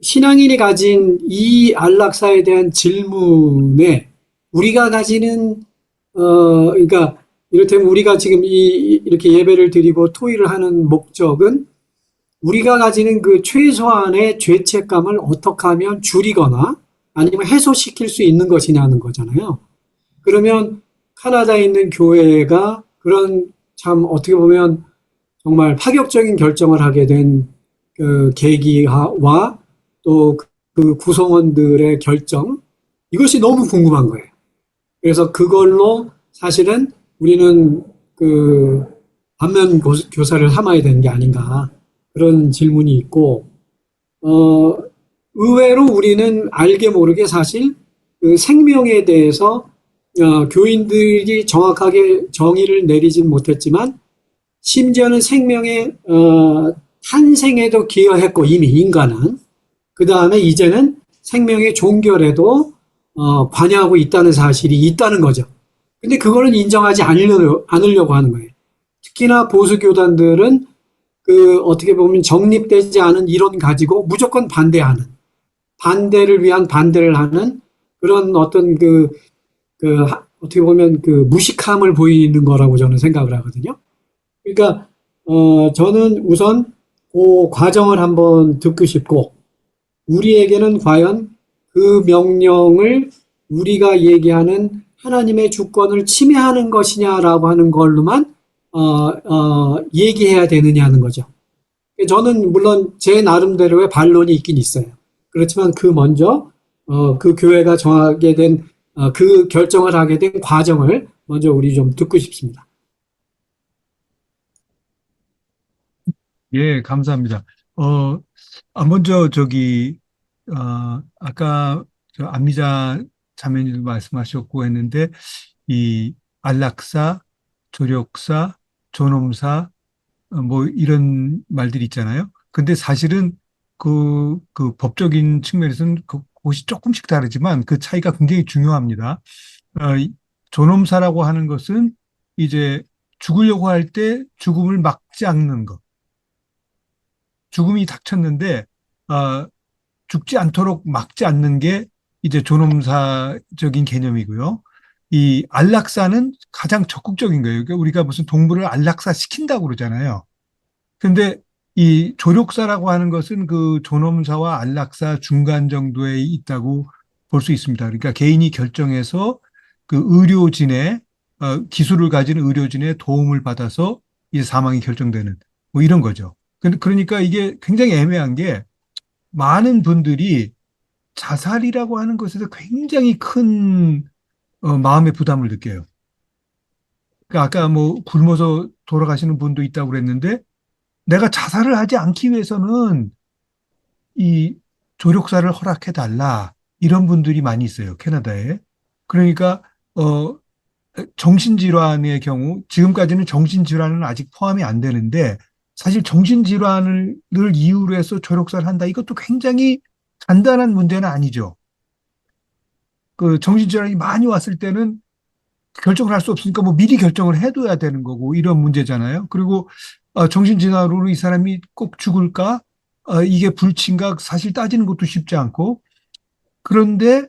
신앙인이 가진 이 안락사에 대한 질문에 우리가 가지는 그러니까 이를테면 우리가 지금 이렇게 예배를 드리고 토의를 하는 목적은 우리가 가지는 그 최소한의 죄책감을 어떻게 하면 줄이거나 아니면 해소시킬 수 있는 것이냐는 거잖아요. 그러면 카나다에 있는 교회가 그런 참 어떻게 보면 정말 파격적인 결정을 하게 된 그 계기와 또 그 구성원들의 결정, 이것이 너무 궁금한 거예요. 그래서 그걸로 사실은 우리는 그 반면 교사를 삼아야 되는 게 아닌가 그런 질문이 있고, 어, 의외로 우리는 알게 모르게 사실 그 생명에 대해서 교인들이 정확하게 정의를 내리진 못했지만 심지어는 생명의 탄생에도 기여했고 이미 인간은 그 다음에 이제는 생명의 종결에도 관여하고 있다는 사실이 있다는 거죠. 근데 그거는 인정하지 않으려고 하는 거예요. 특히나 보수 교단들은 그 어떻게 보면 정립되지 않은 이론 가지고 무조건 반대하는, 반대를 위한 반대를 하는 그런 어떤 어떻게 보면 그 무식함을 보이는 거라고 저는 생각을 하거든요. 그러니까 저는 우선 그 과정을 한번 듣고 싶고, 우리에게는 과연 그 명령을 우리가 얘기하는 하나님의 주권을 침해하는 것이냐라고 하는 걸로만 얘기해야 되느냐는 거죠. 저는 물론 제 나름대로의 반론이 있긴 있어요. 그렇지만 그 먼저 그 교회가 정하게 된 그 결정을 하게 된 과정을 먼저 우리 좀 듣고 싶습니다. 예, 감사합니다. 어, 먼저 아까 안미자 자매님도 말씀하셨고 했는데, 이 안락사, 조력사, 존엄사, 뭐 이런 말들이 있잖아요. 근데 사실은 그 법적인 측면에서는 그것이 조금씩 다르지만 그 차이가 굉장히 중요합니다. 이 존엄사라고 하는 것은 이제 죽으려고 할 때 죽음을 막지 않는 것. 죽음이 닥쳤는데 어, 죽지 않도록 막지 않는 게 이제 존엄사적인 개념이고요. 이 안락사는 가장 적극적인 거예요. 그러니까 우리가 무슨 동물을 안락사 시킨다고 그러잖아요. 근데 이 조력사라고 하는 것은 그 존엄사와 안락사 중간 정도에 있다고 볼 수 있습니다. 그러니까 개인이 결정해서 그 의료진의 기술을 가진 의료진의 도움을 받아서 이 사망이 결정되는 뭐 이런 거죠. 그러니까 이게 굉장히 애매한 게 많은 분들이 자살이라고 하는 것에서 굉장히 큰 마음의 부담을 느껴요. 그러니까 아까 뭐 굶어서 돌아가시는 분도 있다고 그랬는데 내가 자살을 하지 않기 위해서는 이 조력사를 허락해 달라 이런 분들이 많이 있어요. 캐나다에. 그러니까 어 정신질환의 경우 지금까지는 정신질환은 아직 포함이 안 되는데 사실 정신질환을 이유로 해서 조력사를 한다 이것도 굉장히 간단한 문제는 아니죠. 그 정신질환이 많이 왔을 때는 결정을 할 수 없으니까 뭐 미리 결정을 해둬야 되는 거고 이런 문제잖아요. 그리고 정신질환으로 이 사람이 꼭 죽을까? 이게 불친가 사실 따지는 것도 쉽지 않고 그런데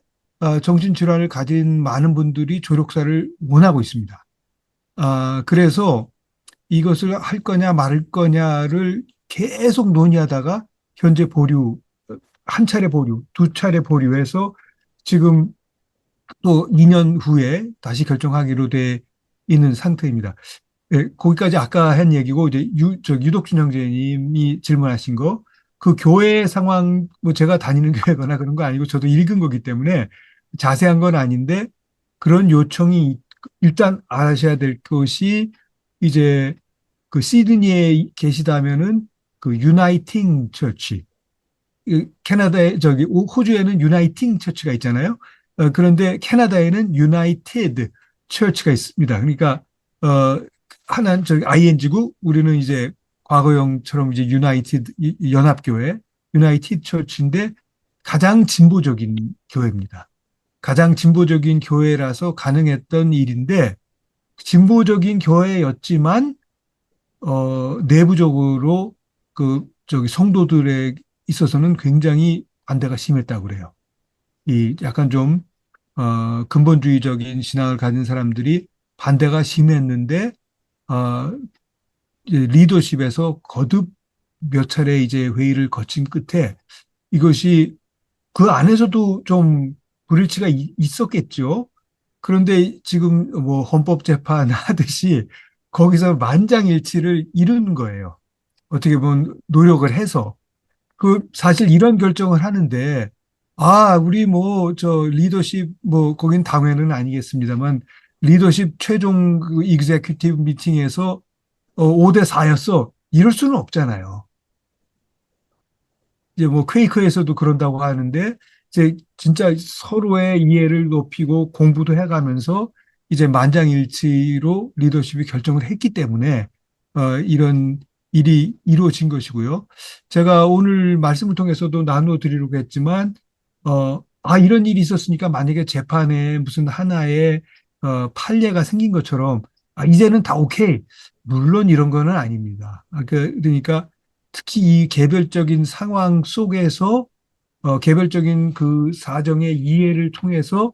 정신질환을 가진 많은 분들이 조력사를 원하고 있습니다. 그래서 이것을 할 거냐 말 거냐를 계속 논의하다가 현재 보류, 한 차례 보류, 두 차례 보류해서 지금 또 2년 후에 다시 결정하기로 돼 있는 상태입니다. 예, 거기까지 아까 한 얘기고 이제 유독준 형제님이 질문하신 거, 그 교회 상황 뭐 제가 다니는 교회거나 그런 거 아니고 저도 읽은 거기 때문에 자세한 건 아닌데 그런 요청이 일단 아셔야 될 것이 이제 그 시드니에 계시다면은 그 유나이팅 처치, 캐나다에 호주에는 유나이팅 처치가 있잖아요. 그런데 캐나다에는 유나이티드 처치가 있습니다. 그러니까 어 하나는 ING고 우리는 이제 과거형처럼 이제 유나이티드 연합교회 유나이티드 처치인데 가장 진보적인 교회입니다. 가장 진보적인 교회라서 가능했던 일인데 진보적인 교회였지만 내부적으로 그 성도들의 있어서는 굉장히 반대가 심했다고 그래요. 이 약간 좀 근본주의적인 신앙을 가진 사람들이 반대가 심했는데 어, 이제 리더십에서 거듭 몇 차례 이제 회의를 거친 끝에 이것이 그 안에서도 좀 불일치가 있었겠죠. 그런데 지금 뭐 헌법재판 하듯이 거기서 만장일치를 이루는 거예요. 어떻게 보면 노력을 해서. 그 사실 이런 결정을 하는데 우리 뭐 저 리더십 뭐 거긴 당회는 아니겠습니다만 리더십 최종 그 이그제큐티브 미팅에서 5대 4였어. 이럴 수는 없잖아요. 이제 뭐 퀘이크에서도 그런다고 하는데 이제 진짜 서로의 이해를 높이고 공부도 해가면서 이제 만장일치로 리더십이 결정을 했기 때문에 이런 일이 이루어진 것이고요. 제가 오늘 말씀을 통해서도 나누어 드리려고 했지만 이런 일이 있었으니까 만약에 재판에 무슨 하나의 판례가 생긴 것처럼 이제는 다 오케이. 물론 이런 거는 아닙니다. 그러니까 특히 이 개별적인 상황 속에서 개별적인 그 사정의 이해를 통해서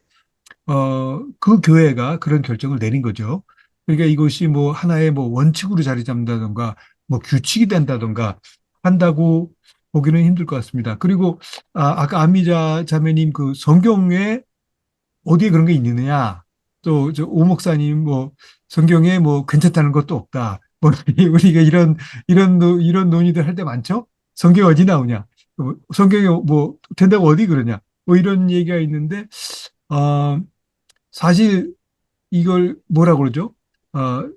그 교회가 그런 결정을 내린 거죠. 그러니까 이것이 뭐 하나의 뭐 원칙으로 자리 잡는다던가 뭐 규칙이 된다던가 한다고 보기는 힘들 것 같습니다. 그리고 아까 안미자 자매님 그 성경에 어디에 그런 게 있느냐? 또 저 오 목사님 뭐 성경에 뭐 괜찮다는 것도 없다. 뭐 우리가 이런 논의들 할 때 많죠? 성경 어디 나오냐? 성경에 뭐 된다고 어디 그러냐? 뭐 이런 얘기가 있는데 어 사실 이걸 뭐라 그러죠? 어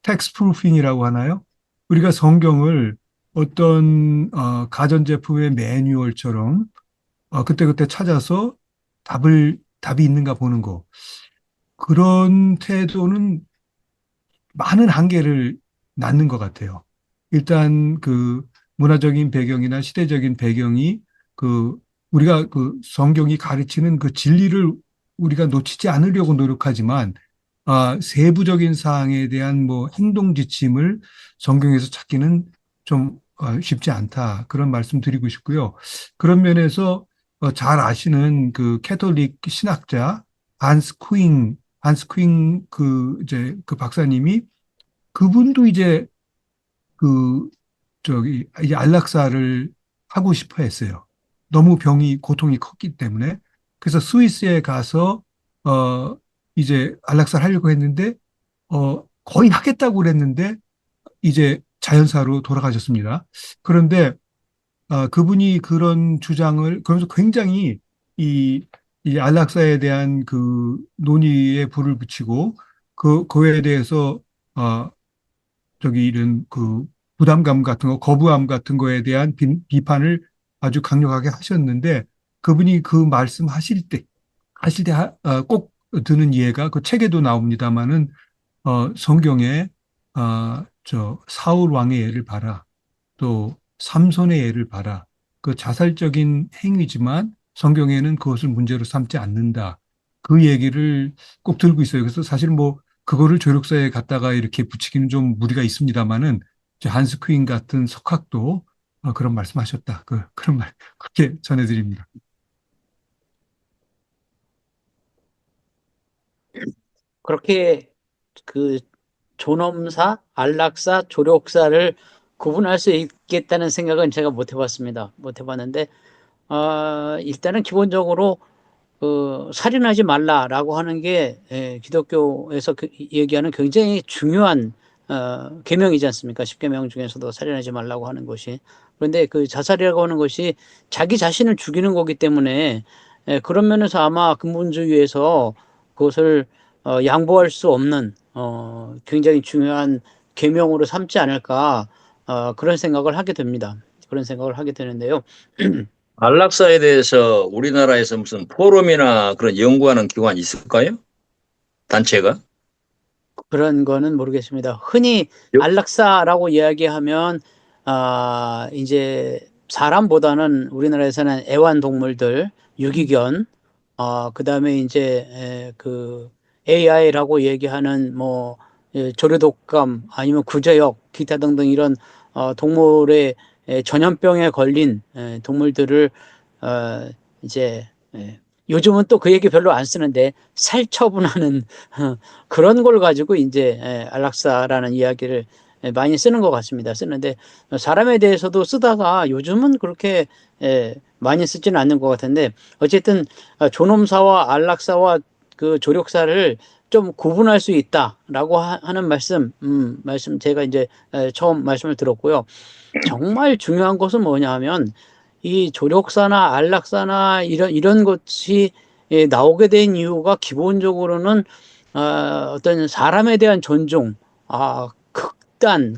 텍스트 프루핑이라고 하나요? 우리가 성경을 어떤 가전제품의 매뉴얼처럼 그때그때 찾아서 답이 있는가 보는 거. 그런 태도는 많은 한계를 낳는 것 같아요. 일단 그 문화적인 배경이나 시대적인 배경이 그 우리가 그 성경이 가르치는 그 진리를 우리가 놓치지 않으려고 노력하지만 세부적인 사항에 대한 뭐 행동 지침을 성경에서 찾기는 좀 쉽지 않다. 그런 말씀 드리고 싶고요. 그런 면에서 잘 아시는 그 캐톨릭 신학자 한스 퀸 그 이제 그 박사님이 그분도 이제 그 저기 이 안락사를 하고 싶어 했어요. 너무 고통이 컸기 때문에. 그래서 스위스에 가서 어 이제 안락사를 하려고 했는데 거의 하겠다고 그랬는데 이제 자연사로 돌아가셨습니다. 그런데 그분이 그런 주장을 그러면서 굉장히 이, 이 안락사에 대한 그 논의에 불을 붙이고 그에 대해서 어, 저기 이런 그 부담감 같은 거, 거부감 같은 거에 대한 비판을 아주 강력하게 하셨는데 그분이 그 말씀 하실 때 꼭 드는 예가 그 책에도 나옵니다마는 성경에 저 사울 왕의 예를 봐라. 또 삼손의 예를 봐라. 그 자살적인 행위지만 성경에는 그것을 문제로 삼지 않는다. 그 얘기를 꼭 들고 있어요. 그래서 사실 뭐 그거를 조력서에 갖다가 이렇게 붙이기는 좀 무리가 있습니다만은 한스 퀸 같은 석학도 그런 말씀하셨다. 그런 말 그렇게 전해드립니다. 그렇게 그 존엄사, 안락사, 조력사를 구분할 수 있겠다는 생각은 제가 못 해봤습니다. 못 해봤는데, 일단은 기본적으로 살인하지 말라라고 하는 게 기독교에서 얘기하는 굉장히 중요한 계명이지 않습니까? 10계명 중에서도 살인하지 말라고 하는 것이. 그런데 그 자살이라고 하는 것이 자기 자신을 죽이는 거기 때문에 그런 면에서 아마 근본주의에서 그것을 양보할 수 없는 굉장히 중요한 계명으로 삼지 않을까 그런 생각을 하게 됩니다. 그런 생각을 하게 되는데요. 안락사에 대해서 우리나라에서 무슨 포럼이나 그런 연구하는 기관이 있을까요? 단체가? 그런 거는 모르겠습니다. 흔히 안락사라고 이야기하면 이제 사람보다는 우리나라에서는 애완동물들, 유기견, 그다음에 이제 그 AI라고 얘기하는 뭐 조류독감 아니면 구제역 기타 등등 이런 동물의 전염병에 걸린 동물들을 이제 요즘은 또 그 얘기 별로 안 쓰는데 살처분하는 그런 걸 가지고 이제 안락사라는 이야기를 많이 쓰는 것 같습니다. 쓰는데 사람에 대해서도 쓰다가 요즘은 그렇게 많이 쓰지는 않는 것 같은데 어쨌든 존엄사와 안락사와 그 조력사를 좀 구분할 수 있다라고 하는 말씀 제가 이제 처음 말씀을 들었고요. 정말 중요한 것은 뭐냐면 이 조력사나 안락사나 이런 것이 나오게 된 이유가 기본적으로는 어떤 사람에 대한 존중,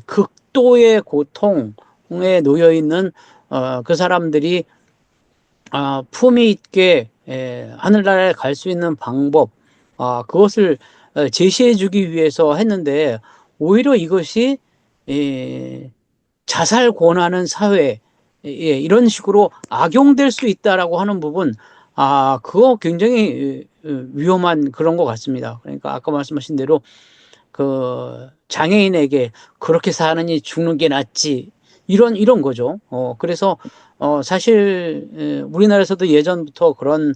극도의 고통에 놓여 있는 그 사람들이 품위 있게 하늘나라에 갈 수 있는 방법, 그것을 제시해 주기 위해서 했는데 오히려 이것이 자살 권하는 사회, 이런 식으로 악용될 수 있다라고 하는 부분, 그거 굉장히 위험한 그런 것 같습니다. 그러니까 아까 말씀하신 대로 그 장애인에게 그렇게 사느니 죽는 게 낫지, 이런 거죠. 그래서 사실 우리나라에서도 예전부터 그런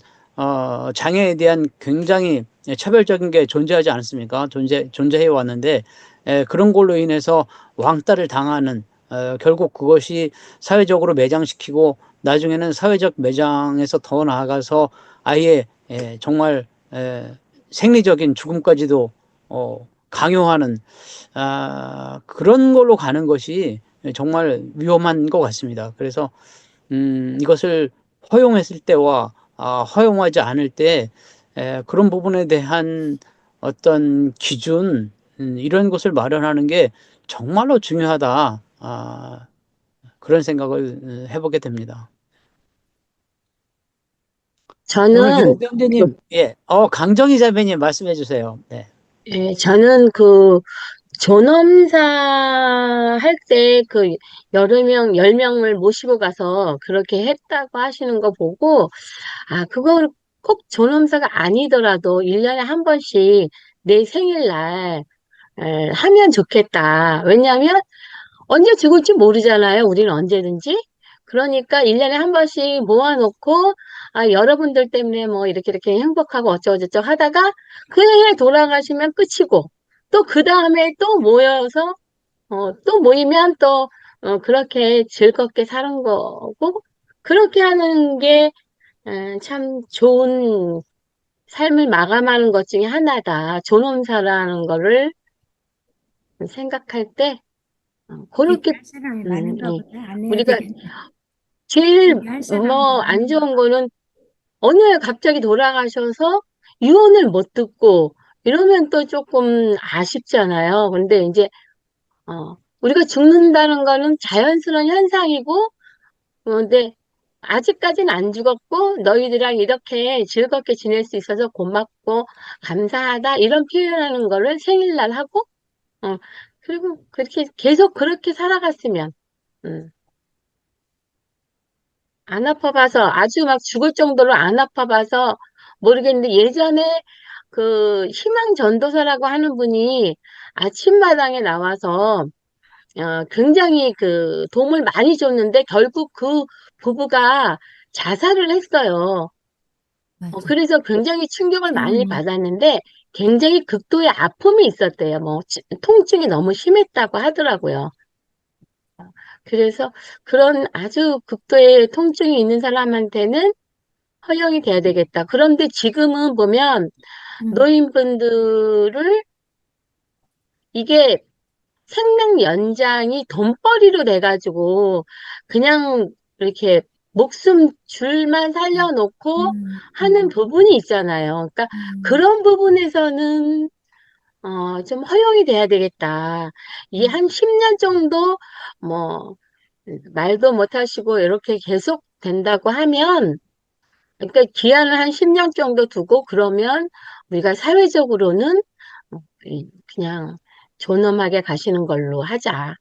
장애에 대한 굉장히 차별적인 게 존재하지 않습니까? 존재해 왔는데 그런 걸로 인해서 왕따를 당하는, 결국 그것이 사회적으로 매장시키고 나중에는 사회적 매장에서 더 나아가서 아예 정말 생리적인 죽음까지도 강요하는 그런 걸로 가는 것이 정말 위험한 것 같습니다. 그래서 이것을 허용했을 때와 허용하지 않을 때 그런 부분에 대한 어떤 기준, 이런 것을 마련하는 게 정말로 중요하다. 그런 생각을 해보게 됩니다. 오늘 저는, 유럽 형제님, 강정희 자매님 말씀해 주세요. 네. 저는 그 존엄사 할 때 그 여러 명, 10명을 모시고 가서 그렇게 했다고 하시는 거 보고, 그걸 꼭 존엄사가 아니더라도 1년에 한 번씩 내 생일날 하면 좋겠다. 왜냐하면 언제 죽을지 모르잖아요. 우리는 언제든지. 그러니까 1년에 한 번씩 모아놓고, 여러분들 때문에 뭐 이렇게 행복하고 어쩌고저쩌고 하다가 그 해에 돌아가시면 끝이고, 또 그 다음에 또 모여서, 또 모이면 또, 그렇게 즐겁게 사는 거고, 그렇게 하는 게, 참 좋은 삶을 마감하는 것 중에 하나다. 존엄사라는 거를 생각할 때, 그렇게, 얘기할 사람이 음, 많은가 예. 보다. 안 해야 우리가 되겠네. 제일 얘기할 사람이 뭐 안 많은가 좋은 거는 어느 날 갑자기 돌아가셔서 유언을 못 듣고 이러면 또 조금 아쉽잖아요. 근데 이제 우리가 죽는다는 거는 자연스러운 현상이고 근데 아직까지는 안 죽었고 너희들이랑 이렇게 즐겁게 지낼 수 있어서 고맙고 감사하다 이런 표현하는 거를 생일날 하고 그리고 그렇게 계속 그렇게 살아갔으면 음. 안 아파봐서 아주 막 죽을 정도로 안 아파봐서 모르겠는데 예전에 그 희망 전도사라고 하는 분이 아침마당에 나와서 굉장히 그 도움을 많이 줬는데 결국 그 부부가 자살을 했어요. 맞아. 그래서 굉장히 충격을 많이 신문이. 받았는데 굉장히 극도의 아픔이 있었대요. 뭐 통증이 너무 심했다고 하더라고요. 그래서 그런 아주 극도의 통증이 있는 사람한테는 허용이 돼야 되겠다. 그런데 지금은 보면 노인분들을 이게 생명 연장이 돈벌이로 돼가지고 그냥 이렇게 목숨 줄만 살려놓고 하는 부분이 있잖아요. 그러니까 그런 부분에서는 좀 허용이 돼야 되겠다. 이 한 10년 정도 뭐 말도 못 하시고 이렇게 계속 된다고 하면 그러니까 기한을 한 10년 정도 두고 그러면 우리가 사회적으로는 그냥 존엄하게 가시는 걸로 하자.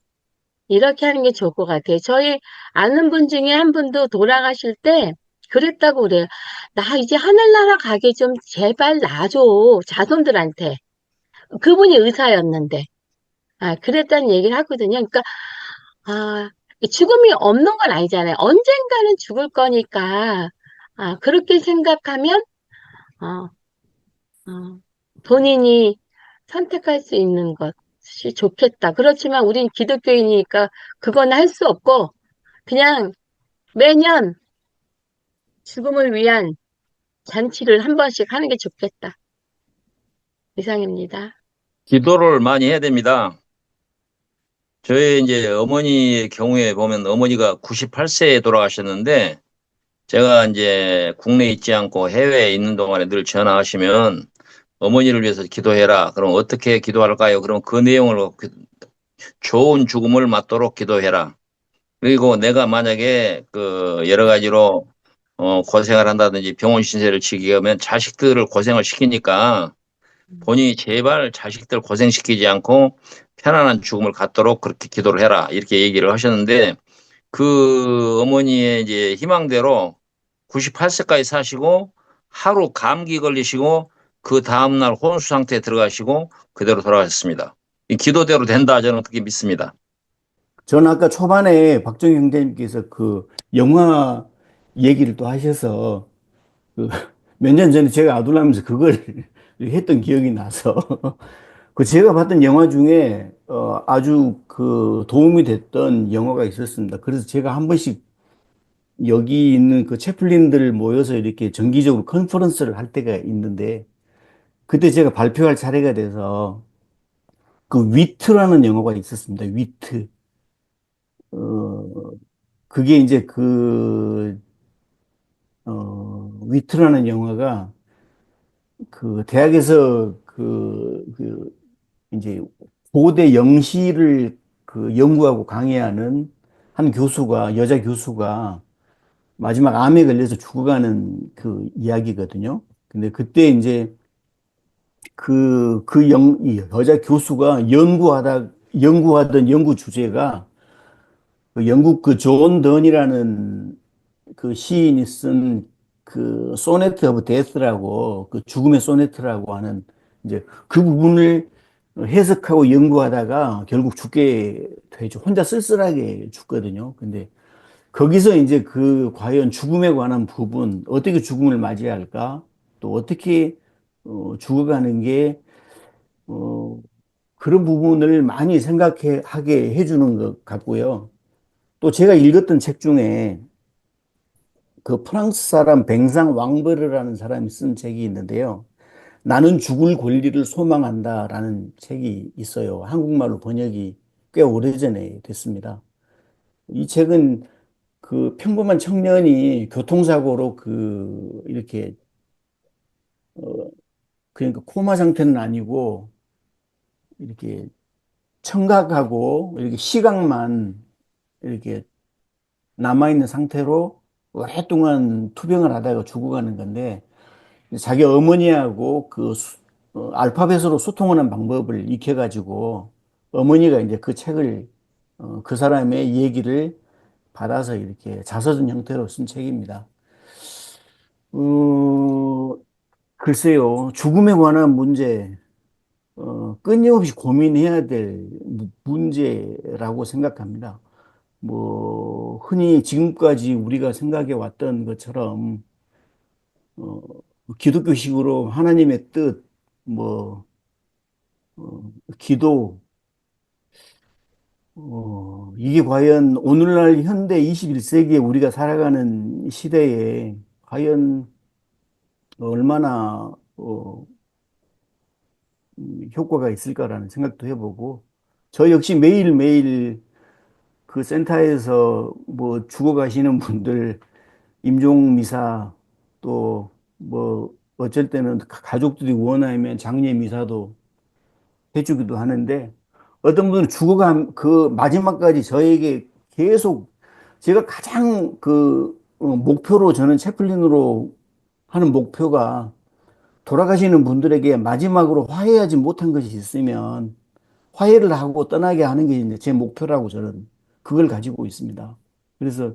이렇게 하는 게 좋을 것 같아요. 저희 아는 분 중에 한 분도 돌아가실 때 그랬다고 그래요. 나 이제 하늘나라 가게 좀 제발 놔줘. 자손들한테. 그분이 의사였는데. 그랬다는 얘기를 하거든요. 그러니까, 죽음이 없는 건 아니잖아요. 언젠가는 죽을 거니까, 그렇게 생각하면, 어, 어, 본인이 선택할 수 있는 것이 좋겠다. 그렇지만 우린 기독교인이니까 그건 할 수 없고, 그냥 매년 죽음을 위한 잔치를 한 번씩 하는 게 좋겠다. 이상입니다. 기도를 많이 해야 됩니다. 저희 이제 어머니의 경우에 보면 어머니가 98세에 돌아가셨는데 제가 이제 국내에 있지 않고 해외에 있는 동안에 늘 전화하시면 어머니를 위해서 기도해라. 그럼 어떻게 기도할까요? 그럼 그 내용을 좋은 죽음을 맞도록 기도해라. 그리고 내가 만약에 그 여러 가지로 고생을 한다든지 병원 신세를 지게 하면 자식들을 고생을 시키니까 본인이 제발 자식들 고생시키지 않고 편안한 죽음을 갖도록 그렇게 기도를 해라. 이렇게 얘기를 하셨는데 그 어머니의 이제 희망대로 98세까지 사시고 하루 감기 걸리시고 그 다음날 혼수 상태에 들어가시고 그대로 돌아가셨습니다. 이 기도대로 된다 저는 그렇게 믿습니다. 저는 아까 초반에 박정희 형제님께서 그 영화 얘기를 또 하셔서 그 몇 년 전에 제가 아둘라면서 그걸 했던 기억이 나서 그 제가 봤던 영화 중에 아주 그 도움이 됐던 영화가 있었습니다. 그래서 제가 한 번씩 여기 있는 그 채플린들 모여서 이렇게 정기적으로 컨퍼런스를 할 때가 있는데 그때 제가 발표할 차례가 돼서 그 위트라는 영화가 있었습니다. 위트. 어, 그게 이제 위트라는 영화가 그 대학에서 이제 고대 영시를 그 연구하고 강의하는 한 교수가, 여자 교수가 마지막 암에 걸려서 죽어가는 그 이야기거든요. 근데 그때 이제 이 여자 교수가 연구하던 연구 주제가 그 영국 그 존 던이라는 그 시인이 쓴 그 소네트 오브 데스라고 그 죽음의 소네트라고 하는 이제 그 부분을 해석하고 연구하다가 결국 죽게 되죠. 혼자 쓸쓸하게 죽거든요. 근데 거기서 이제 그 과연 죽음에 관한 부분, 어떻게 죽음을 맞이할까? 또 어떻게 죽어가는 게 어, 그런 부분을 많이 생각하게 해주는 것 같고요. 또 제가 읽었던 책 중에 그 프랑스 사람 뱅상 왕버르라는 사람이 쓴 책이 있는데요. 나는 죽을 권리를 소망한다라는 책이 있어요. 한국말로 번역이 꽤 오래전에 됐습니다. 이 책은 그 평범한 청년이 교통사고로 이렇게, 어, 그러니까 코마 상태는 아니고, 이렇게 청각하고, 이렇게 시각만 이렇게 남아있는 상태로 오랫동안 투병을 하다가 죽어가는 건데, 자기 어머니하고 알파벳으로 소통하는 방법을 익혀가지고, 어머니가 이제 그 책을, 그 사람의 얘기를 받아서 이렇게 자서전 형태로 쓴 책입니다. 어, 글쎄요, 죽음에 관한 문제, 끊임없이 고민해야 될 문제라고 생각합니다. 뭐, 흔히 지금까지 우리가 생각해 왔던 것처럼, 어, 기독교식으로 하나님의 뜻, 뭐, 기도, 이게 과연 오늘날 현대 21세기에 우리가 살아가는 시대에 과연 얼마나, 효과가 있을까라는 생각도 해보고, 저 역시 매일매일 그 센터에서 뭐 죽어가시는 분들 임종 미사 또 뭐 어쩔 때는 가족들이 원하면 장례 미사도 해주기도 하는데 어떤 분은 죽어간 그 마지막까지 저에게 계속 제가 가장 목표로 저는 채플린으로 하는 목표가 돌아가시는 분들에게 마지막으로 화해하지 못한 것이 있으면 화해를 하고 떠나게 하는 게 이제 제 목표라고 저는 그걸 가지고 있습니다. 그래서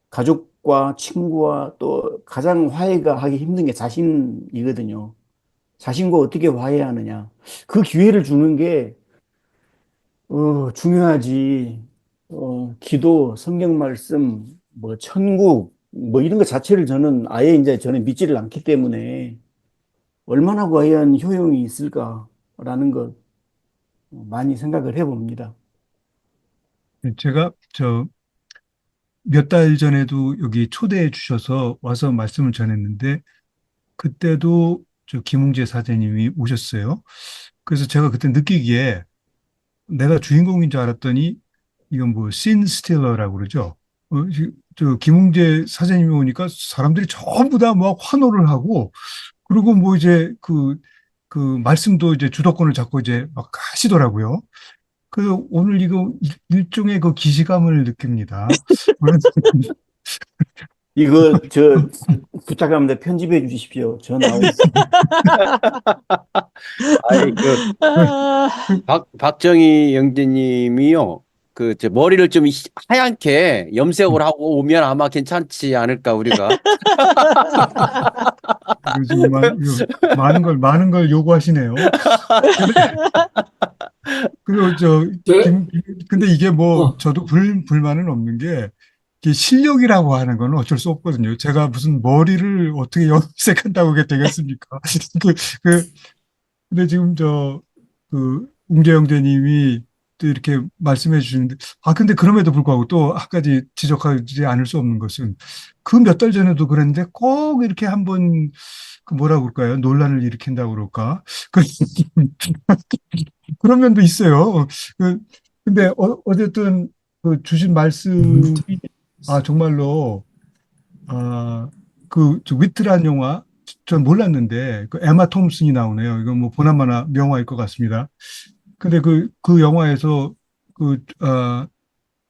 가족과 친구와 또 가장 화해가 하기 힘든 게 자신이거든요. 자신과 어떻게 화해하느냐. 그 기회를 주는 게, 중요하지. 기도, 성경 말씀, 뭐 천국, 뭐 이런 것 자체를 저는 믿지를 않기 때문에 얼마나 과연 효용이 있을까라는 것 많이 생각을 해봅니다. 제가 몇 달 전에도 여기 초대해 주셔서 와서 말씀을 전했는데 그때도 김웅재 사장님이 오셨어요. 그래서 제가 그때 느끼기에 내가 주인공인 줄 알았더니 이건 뭐 씬 스틸러라고 그러죠. 김웅재 사장님이 오니까 사람들이 전부 다 막 환호를 하고 그리고 뭐 이제 그 말씀도 이제 주도권을 잡고 이제 막 하시더라고요. 그래서 오늘 이거 일종의 그 기시감을 느낍니다. 이거 부탁합니다. 편집해 주십시오. 저 나오고. 아니, 아, 박정희 영재님이요. 머리를 좀 하얗게 염색을 하고 오면 아마 괜찮지 않을까, 우리가. 정말 많은 걸 요구하시네요. 그리고 제- 근데 이게 뭐 어, 저도 불만은 없는 게 이게 실력이라고 하는 거는 어쩔 수 없거든요. 제가 무슨 머리를 어떻게 염색한다고 그게 되겠습니까? 그, 그, 근데 지금 웅재 형제님이 또 이렇게 말씀해 주시는데, 근데 그럼에도 불구하고 또 한 가지 지적하지 않을 수 없는 것은 그 몇 달 전에도 그랬는데 꼭 이렇게 한번 뭐라고 그럴까요? 논란을 일으킨다고 그럴까? 그, 그런 면도 있어요. 근데 어쨌든 그 주신 말씀이 정말로 저 위트란 영화 전 몰랐는데 그 에마 톰슨이 나오네요. 이거 뭐 보나마나 명화일 것 같습니다. 근데 그 영화에서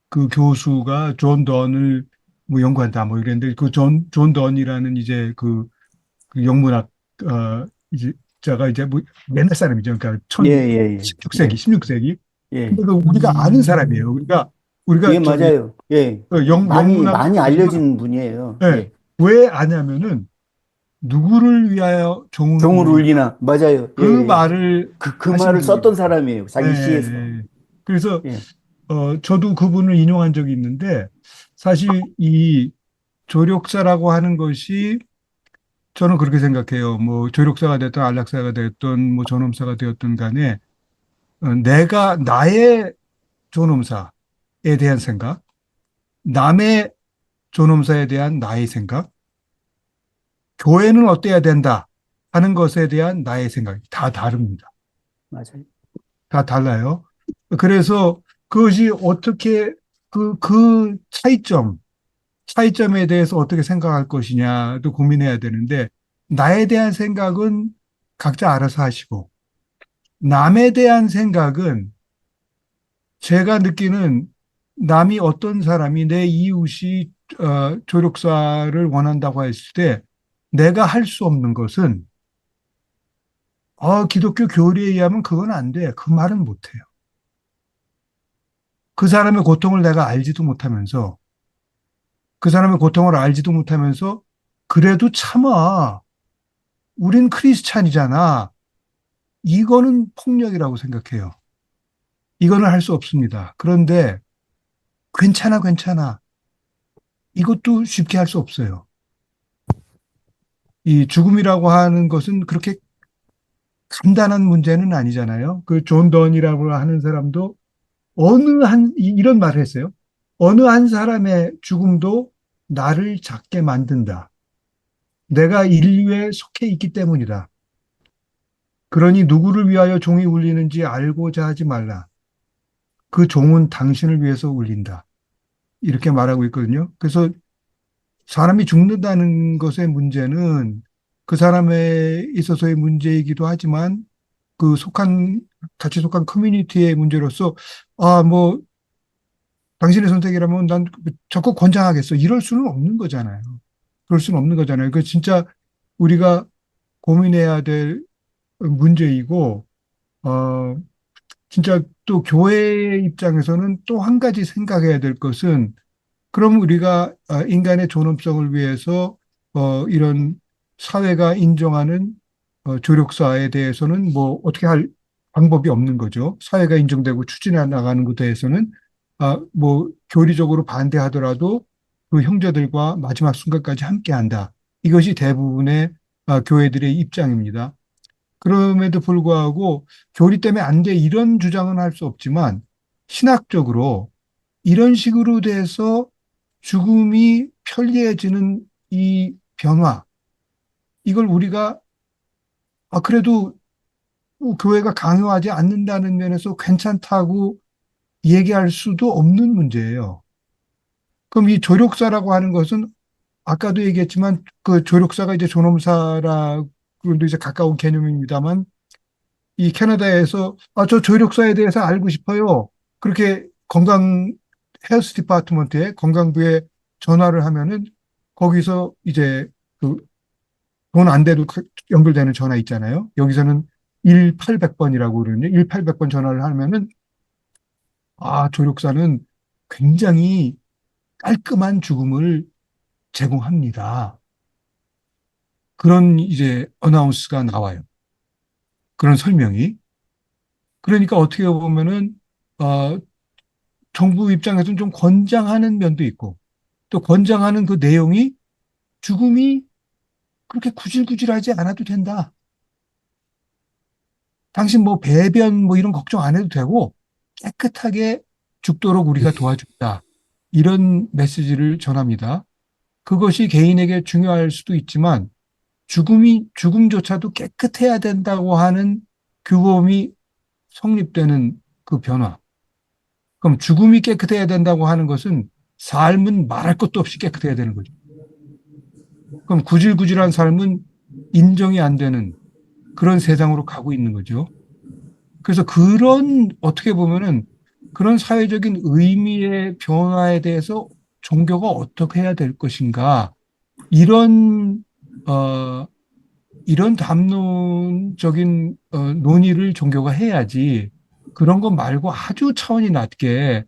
그 교수가 존 던을 뭐 연구한다 뭐 이랬는데 그 존 던이라는 이제 그 영문학 이제 자가 이제 뭐 옛날 사람이죠. 그러니까 예, 예, 예. 16세기. 예. 근데 그 우리가 아는 사람이에요. 우리가 예, 맞아요. 예. 영문학 많이 알려진 분이에요. 예. 예. 왜 아냐면은 누구를 위하여 종을 종을 울리나 울리나. 맞아요. 그 예, 예. 말을 그 하신 말을 분이에요. 썼던 사람이에요. 예, 자기 시에서. 예. 그래서 예. 저도 그분을 인용한 적이 있는데 사실 이 조력사라고 하는 것이 저는 그렇게 생각해요. 뭐 조력사가 됐든 안락사가 됐든 뭐 존엄사가 되었든 간에 내가 나의 존엄사에 대한 생각, 남의 존엄사에 대한 나의 생각, 교회는 어때야 된다 하는 것에 대한 나의 생각이 다 다릅니다. 맞아요. 다 달라요. 그래서 그것이 어떻게 그 차이점에 대해서 어떻게 생각할 것이냐도 고민해야 되는데 나에 대한 생각은 각자 알아서 하시고 남에 대한 생각은 제가 느끼는 남이 어떤 사람이 내 이웃이 조력사를 원한다고 했을 때 내가 할 수 없는 것은 기독교 교리에 의하면 그건 안 돼. 그 말은 못 해요. 그 사람의 고통을 내가 알지도 못하면서 그 사람의 고통을 알지도 못하면서 그래도 참아. 우린 크리스찬이잖아. 이거는 폭력이라고 생각해요. 이거는 할 수 없습니다. 그런데 괜찮아, 괜찮아. 이것도 쉽게 할 수 없어요. 이 죽음이라고 하는 것은 그렇게 간단한 문제는 아니잖아요. 그 존 던이라고 하는 사람도 이런 말을 했어요. 어느 한 사람의 죽음도 나를 작게 만든다. 내가 인류에 속해 있기 때문이다. 그러니 누구를 위하여 종이 울리는지 알고자 하지 말라. 그 종은 당신을 위해서 울린다. 이렇게 말하고 있거든요. 그래서 사람이 죽는다는 것의 문제는 그 사람에 있어서의 문제이기도 하지만 같이 속한 커뮤니티의 문제로서, 뭐, 당신의 선택이라면 난 적극 권장하겠어. 이럴 수는 없는 거잖아요. 그럴 수는 없는 거잖아요. 그 진짜 우리가 고민해야 될 문제이고, 어, 진짜 또 교회의 입장에서는 또 한 가지 생각해야 될 것은 그럼 우리가 인간의 존엄성을 위해서 이런 사회가 인정하는 조력사에 대해서는 뭐 어떻게 할 방법이 없는 거죠. 사회가 인정되고 추진해 나가는 것에 대해서는 뭐 교리적으로 반대하더라도 그 형제들과 마지막 순간까지 함께한다. 이것이 대부분의 교회들의 입장입니다. 그럼에도 불구하고 교리 때문에 안 돼 이런 주장은 할 수 없지만 신학적으로 이런 식으로 돼서 죽음이 편리해지는 이 변화, 이걸 우리가 그래도 교회가 강요하지 않는다는 면에서 괜찮다고 얘기할 수도 없는 문제예요. 그럼 이 조력사라고 하는 것은 아까도 얘기했지만 그 조력사가 이제 존엄사라고도 이제 가까운 개념입니다만 이 캐나다에서 저 조력사에 대해서 알고 싶어요. 그렇게 헬스 디파트먼트에 건강부에 전화를 하면은 거기서 이제 그 돈 안 돼도 연결되는 전화 있잖아요. 여기서는 1800번이라고 그러는데 1800번 전화를 하면은 조력사는 굉장히 깔끔한 죽음을 제공합니다. 그런 이제 어나운스가 나와요. 그런 설명이. 그러니까 어떻게 보면은 정부 입장에서는 좀 권장하는 면도 있고 또 권장하는 그 내용이 죽음이 그렇게 구질구질하지 않아도 된다. 당신 뭐 배변 뭐 이런 걱정 안 해도 되고 깨끗하게 죽도록 우리가 도와준다. 이런 메시지를 전합니다. 그것이 개인에게 중요할 수도 있지만 죽음조차도 깨끗해야 된다고 하는 규범이 성립되는 그 변화. 그럼 죽음이 깨끗해야 된다고 하는 것은 삶은 말할 것도 없이 깨끗해야 되는 거죠. 그럼 구질구질한 삶은 인정이 안 되는 그런 세상으로 가고 있는 거죠. 그래서 어떻게 보면은 그런 사회적인 의미의 변화에 대해서 종교가 어떻게 해야 될 것인가, 이런 담론적인 논의를 종교가 해야지, 그런 것 말고 아주 차원이 낮게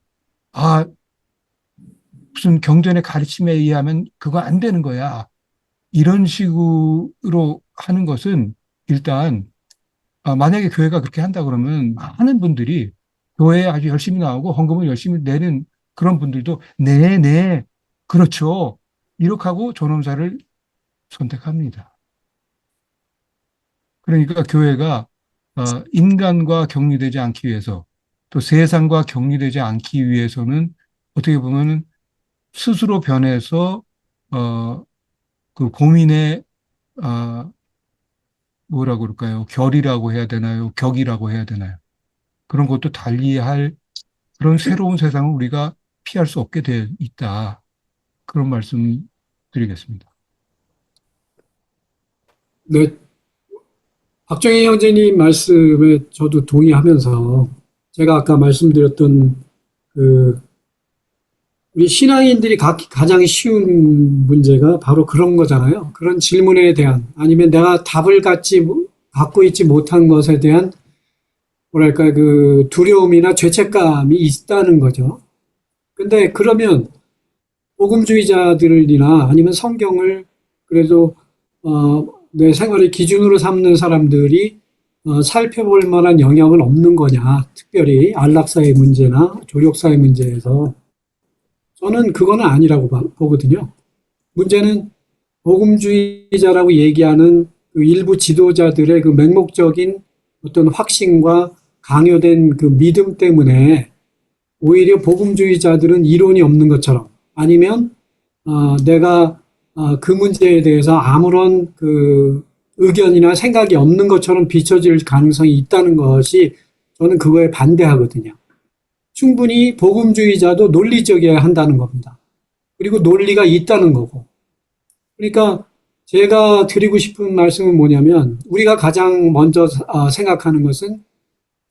무슨 경전의 가르침에 의하면 그거 안 되는 거야, 이런 식으로 하는 것은 일단 만약에 교회가 그렇게 한다 그러면 많은 분들이 교회에 아주 열심히 나오고 헌금을 열심히 내는 그런 분들도 네, 그렇죠, 이렇게 하고 존엄사를 선택합니다. 그러니까 교회가 인간과 격리되지 않기 위해서 또 세상과 격리되지 않기 위해서는 어떻게 보면 스스로 변해서 그 고민의 뭐라고 그럴까요? 결이라고 해야 되나요? 격이라고 해야 되나요? 그런 것도 달리할 그런 새로운 세상을 우리가 피할 수 없게 돼 있다. 그런 말씀 드리겠습니다. 네, 박정희 형제님 말씀에 저도 동의하면서 제가 아까 말씀드렸던 우리 신앙인들이 가장 쉬운 문제가 바로 그런 거잖아요. 그런 질문에 대한, 아니면 내가 답을 갖고 있지 못한 것에 대한 뭐랄까 그 두려움이나 죄책감이 있다는 거죠. 근데 그러면 복음주의자들이나 아니면 성경을 그래도 내 생활의 기준으로 삼는 사람들이 살펴볼 만한 영역은 없는 거냐, 특별히 안락사의 문제나 조력사의 문제에서. 저는 그거는 아니라고 보거든요. 문제는 복음주의자라고 얘기하는 그 일부 지도자들의 그 맹목적인 어떤 확신과 강요된 그 믿음 때문에 오히려 복음주의자들은 이론이 없는 것처럼, 아니면 내가 그 문제에 대해서 아무런 그 의견이나 생각이 없는 것처럼 비춰질 가능성이 있다는 것이, 저는 그거에 반대하거든요. 충분히 복음주의자도 논리적이어야 한다는 겁니다. 그리고 논리가 있다는 거고. 그러니까 제가 드리고 싶은 말씀은 뭐냐면, 우리가 가장 먼저 생각하는 것은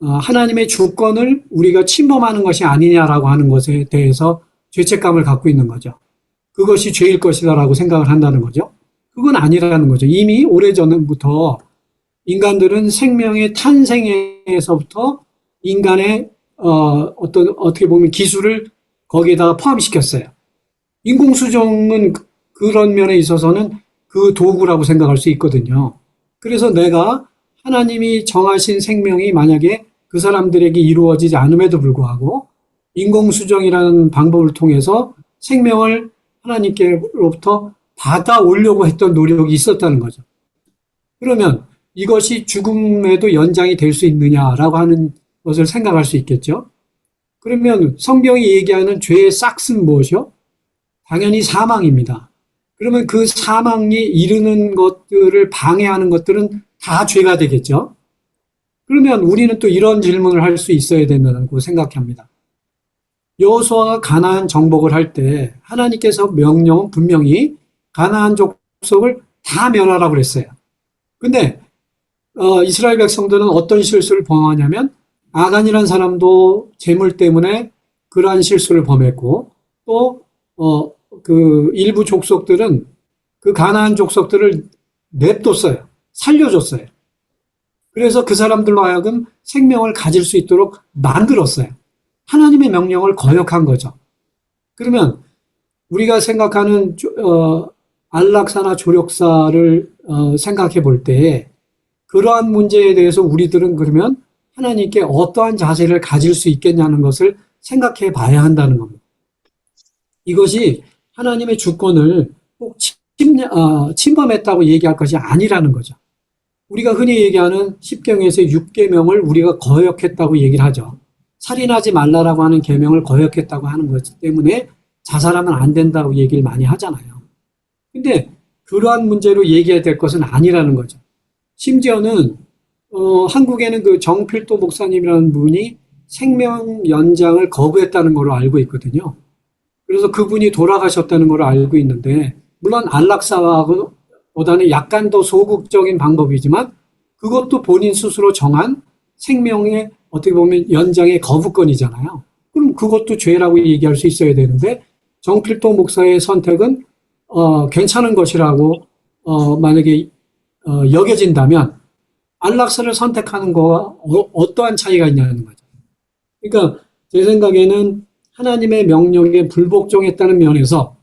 하나님의 주권을 우리가 침범하는 것이 아니냐라고 하는 것에 대해서 죄책감을 갖고 있는 거죠. 그것이 죄일 것이다라고 생각을 한다는 거죠. 그건 아니라는 거죠. 이미 오래전부터 인간들은 생명의 탄생에서부터 인간의 어떻게 보면 기술을 거기에다가 포함시켰어요. 인공수정은 그런 면에 있어서는 그 도구라고 생각할 수 있거든요. 그래서 내가 하나님이 정하신 생명이 만약에 그 사람들에게 이루어지지 않음에도 불구하고 인공수정이라는 방법을 통해서 생명을 하나님께로부터 받아오려고 했던 노력이 있었다는 거죠. 그러면 이것이 죽음에도 연장이 될 수 있느냐라고 하는 것을 생각할 수 있겠죠. 그러면 성경이 얘기하는 죄의 싹은 무엇이요? 당연히 사망입니다. 그러면 그 사망이 이르는 것들을 방해하는 것들은 다 죄가 되겠죠. 그러면 우리는 또 이런 질문을 할 수 있어야 된다고 생각합니다. 여호수아가 가나안 정복을 할 때 하나님께서 명령은 분명히 가나안 족속을 다 멸하라고 그랬어요. 근데 이스라엘 백성들은 어떤 실수를 범하냐면 아간이라는 사람도 재물 때문에 그러한 실수를 범했고 또 그 일부 족속들은 그 가나안 족속들을 냅뒀어요. 살려줬어요. 그래서 그 사람들로 하여금 생명을 가질 수 있도록 만들었어요. 하나님의 명령을 거역한 거죠. 그러면 우리가 생각하는 안락사나 조력사를 생각해 볼 때 그러한 문제에 대해서 우리들은 그러면 하나님께 어떠한 자세를 가질 수 있겠냐는 것을 생각해 봐야 한다는 겁니다. 이것이 하나님의 주권을 꼭 침범했다고 얘기할 것이 아니라는 거죠. 우리가 흔히 얘기하는 십계명에서의 6계명을 우리가 거역했다고 얘기를 하죠. 살인하지 말라라고 하는 계명을 거역했다고 하는 것 때문에 자살하면 안 된다고 얘기를 많이 하잖아요. 근데 그러한 문제로 얘기해야 될 것은 아니라는 거죠. 심지어는 한국에는 그 정필도 목사님이라는 분이 생명 연장을 거부했다는 걸로 알고 있거든요. 그래서 그분이 돌아가셨다는 걸 알고 있는데 물론 안락사보다는 약간 더 소극적인 방법이지만 그것도 본인 스스로 정한 생명의 어떻게 보면 연장의 거부권이잖아요. 그럼 그것도 죄라고 얘기할 수 있어야 되는데 정필도 목사의 선택은 괜찮은 것이라고 만약에 여겨진다면 안락사를 선택하는 거와 어떠한 차이가 있냐는 거죠. 그러니까 제 생각에는 하나님의 명령에 불복종했다는 면에서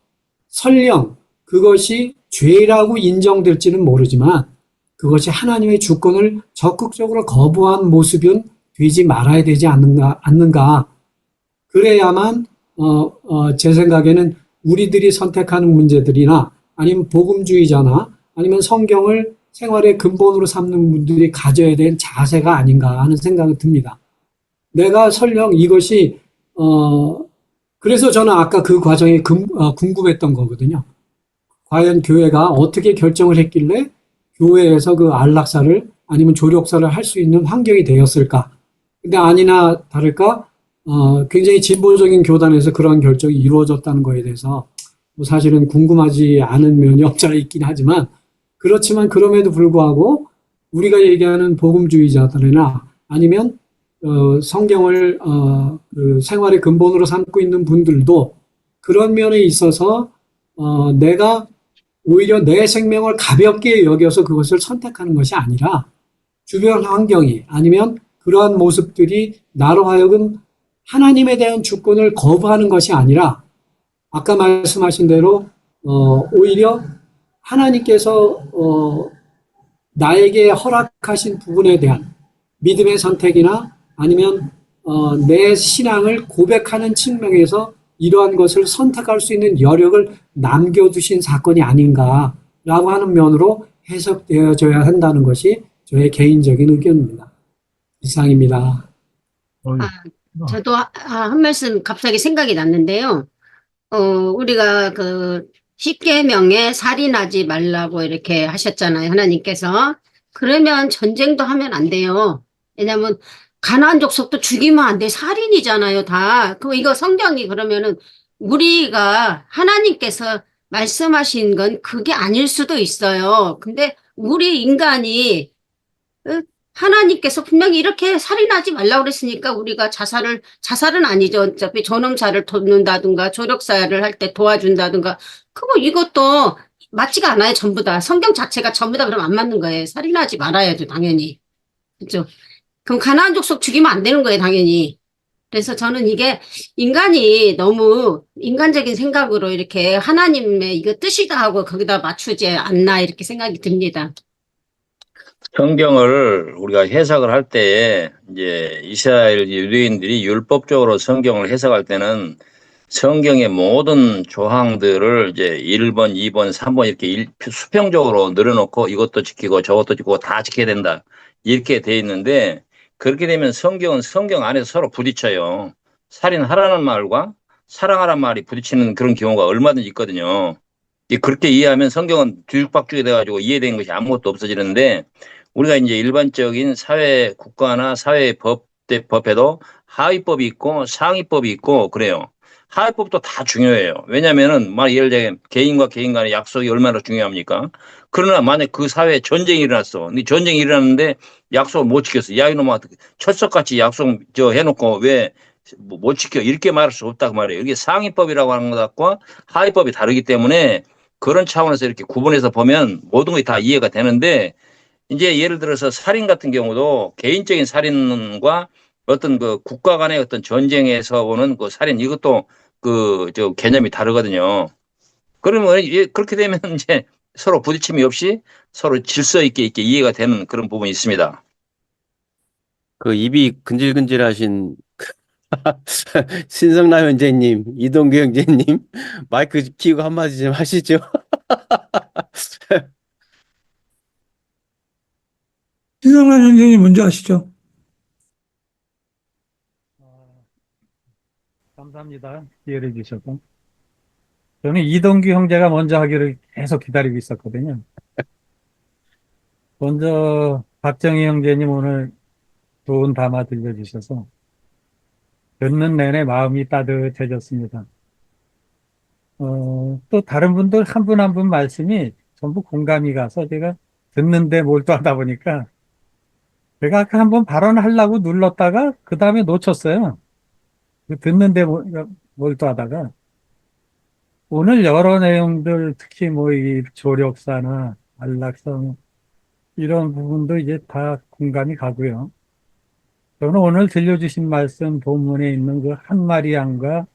설령 그것이 죄라고 인정될지는 모르지만 그것이 하나님의 주권을 적극적으로 거부한 모습은 되지 말아야 되지 않는가. 그래야만 제 생각에는 우리들이 선택하는 문제들이나 아니면 복음주의자나 아니면 성경을 생활의 근본으로 삼는 분들이 가져야 될 자세가 아닌가 하는 생각이 듭니다. 내가 설령 이것이 그래서 저는 아까 그 과정이 궁금했던 거거든요. 과연 교회가 어떻게 결정을 했길래 교회에서 그 안락사를 아니면 조력사를 할 수 있는 환경이 되었을까? 근데 아니나 다를까 굉장히 진보적인 교단에서 그런 결정이 이루어졌다는 거에 대해서 뭐 사실은 궁금하지 않은 면이 없지 않아 있긴 하지만 그렇지만 그럼에도 불구하고 우리가 얘기하는 복음주의자들이나 아니면 성경을 그 생활의 근본으로 삼고 있는 분들도 그런 면에 있어서 내가 오히려 내 생명을 가볍게 여겨서 그것을 선택하는 것이 아니라 주변 환경이 아니면 그러한 모습들이 나로 하여금 하나님에 대한 주권을 거부하는 것이 아니라 아까 말씀하신 대로 오히려 하나님께서 나에게 허락하신 부분에 대한 믿음의 선택이나 아니면 내 신앙을 고백하는 측면에서 이러한 것을 선택할 수 있는 여력을 남겨두신 사건이 아닌가라고 하는 면으로 해석되어져야 한다는 것이 저의 개인적인 의견입니다. 이상입니다. 저도 한 말씀 갑자기 생각이 났는데요. 우리가 그 십계명에 살인하지 말라고 이렇게 하셨잖아요, 하나님께서. 그러면 전쟁도 하면 안 돼요. 왜냐면 가나안 족속도 죽이면 안 돼. 살인이잖아요, 다. 이거 성경이 그러면은 우리가 하나님께서 말씀하신 건 그게 아닐 수도 있어요. 근데 우리 인간이 하나님께서 분명히 이렇게 살인하지 말라고 그랬으니까 우리가 자살은 아니죠. 어차피 존엄사를 돕는다든가 조력사를 할 때 도와준다든가 이것도 맞지가 않아요. 전부 다. 성경 자체가 전부 다 그러면 안 맞는 거예요. 살인하지 말아야죠, 당연히. 그렇죠? 그럼 가나안 족속 죽이면 안 되는 거예요, 당연히. 그래서 저는 이게 인간이 너무 인간적인 생각으로 이렇게 하나님의 이거 뜻이다 하고 거기다 맞추지 않나 이렇게 생각이 듭니다. 성경을 우리가 해석을 할 때에 이제 이스라엘 유대인들이 율법적으로 성경을 해석할 때는 성경의 모든 조항들을 이제 1번, 2번, 3번 이렇게 수평적으로 늘어놓고 이것도 지키고 저것도 지키고 다 지켜야 된다. 이렇게 돼 있는데 그렇게 되면 성경은 성경 안에서 서로 부딪혀요. 살인하라는 말과 사랑하라는 말이 부딪히는 그런 경우가 얼마든지 있거든요. 그렇게 이해하면 성경은 뒤죽박죽이 돼가지고 이해된 것이 아무것도 없어지는데 우리가 이제 일반적인 사회 국가나 사회 법에도 하위법이 있고 상위법이 있고 그래요. 하위법도 다 중요해요. 왜냐면은 예를 들어 개인과 개인 간의 약속이 얼마나 중요합니까? 그러나 만약 그 사회에 전쟁이 일어났어. 근데 전쟁이 일어났는데 약속을 못 지켰어. 야 이놈아 철석같이 약속 해놓고 왜 못 지켜 이렇게 말할 수 없다고 말이에요. 이게 상위법이라고 하는 것과 하위법이 다르기 때문에 그런 차원에서 이렇게 구분해서 보면 모든 것이 다 이해가 되는데 이제 예를 들어서 살인 같은 경우도 개인적인 살인과 어떤 그 국가 간의 어떤 전쟁에서 오는 그 살인 이것도 그 저 개념이 다르거든요. 그러면 그렇게 되면 이제 서로 부딪힘이 없이 서로 질서 있게 이해가 되는 그런 부분이 있습니다. 그 입이 근질근질하신 신성남 형제님, 이동규 형제님, 마이크 키우고 한마디 좀 하시죠. 신성란 선생님 먼저 하시죠. 감사합니다. 기회를 주셔서. 저는 이동규 형제가 먼저 하기를 계속 기다리고 있었거든요. 먼저 박정희 형제님 오늘 좋은 담화 들려주셔서 듣는 내내 마음이 따뜻해졌습니다. 또 다른 분들 한 분 한 분 말씀이 전부 공감이 가서 제가 듣는데 몰두하다 보니까 제가 아까 한번 발언하려고 눌렀다가 그 다음에 놓쳤어요. 듣는데 몰두하다가 오늘 여러 내용들 특히 뭐 이 조력사나 안락성 이런 부분도 이제 다 공감이 가고요. 저는 오늘 들려주신 말씀 본문에 있는 그 한 마리 양과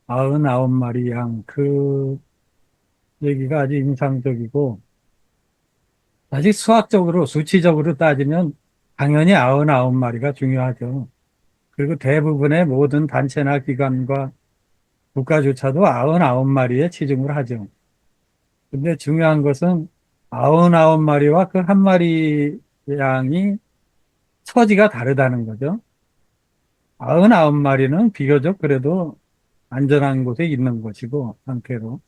99마리 양 그 얘기가 아주 인상적이고 사실 수학적으로 수치적으로 따지면 당연히 99마리가 중요하죠. 그리고 대부분의 모든 단체나 기관과 국가조차도 99마리에 치중을 하죠. 근데 중요한 것은 99마리와 그 한 마리 양이 처지가 다르다는 거죠. 99마리는 비교적 그래도 안전한 곳에 있는 것이고, 상태로.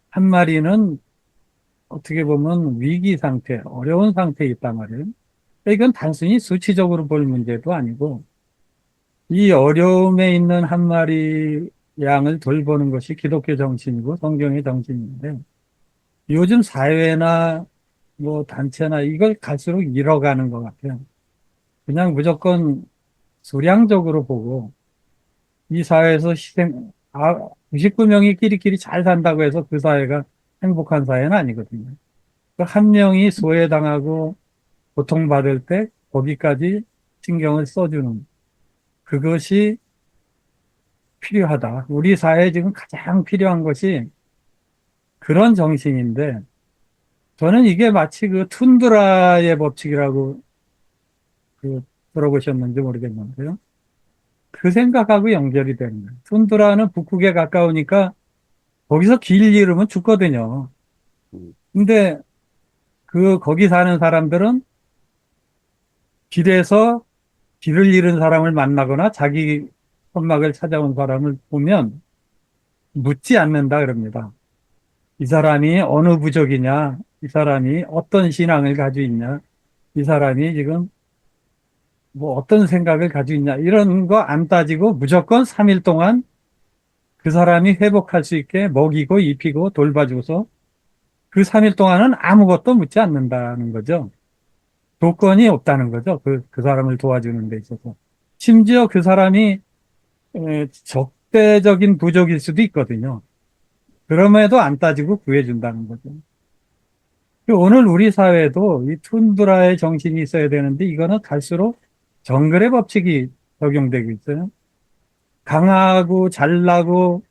한 마리는 어떻게 보면 위기 상태, 어려운 상태에 있단 말이에요. 이건 단순히 수치적으로 볼 문제도 아니고, 이 어려움에 있는 한 마리 양을 돌보는 것이 기독교 정신이고 성경의 정신인데, 요즘 사회나 뭐 단체나 이걸 갈수록 잃어가는 것 같아요. 그냥 무조건 수량적으로 보고 이 사회에서 99명이 끼리끼리 잘 산다고 해서 그 사회가 행복한 사회는 아니거든요. 그 한 명이 소외당하고 고통받을 때 거기까지 신경을 써주는 그것이 필요하다. 우리 사회에 지금 가장 필요한 것이 그런 정신인데 저는 이게 마치 그 툰드라의 법칙이라고 들어보셨는지 모르겠는데요. 그 생각하고 연결이 되는 거예요. 툰드라는 북극에 가까우니까 거기서 길 잃으면 죽거든요. 근데 거기 사는 사람들은 길에서 길을 잃은 사람을 만나거나 자기 선막을 찾아온 사람을 보면 묻지 않는다 그럽니다. 이 사람이 어느 부족이냐, 이 사람이 어떤 신앙을 가지고 있냐, 이 사람이 지금 뭐 어떤 생각을 가지고 있냐, 이런 거 안 따지고 무조건 3일 동안 그 사람이 회복할 수 있게 먹이고 입히고 돌봐줘서 그 3일 동안은 아무것도 묻지 않는다는 거죠. 조건이 없다는 거죠. 그 사람을 도와주는 데 있어서. 심지어 그 사람이 적대적인 부족일 수도 있거든요. 그럼에도 안 따지고 구해준다는 거죠. 오늘 우리 사회도 이 툰드라의 정신이 있어야 되는데 이거는 갈수록 정글의 법칙이 적용되고 있어요. 강하고 잘나고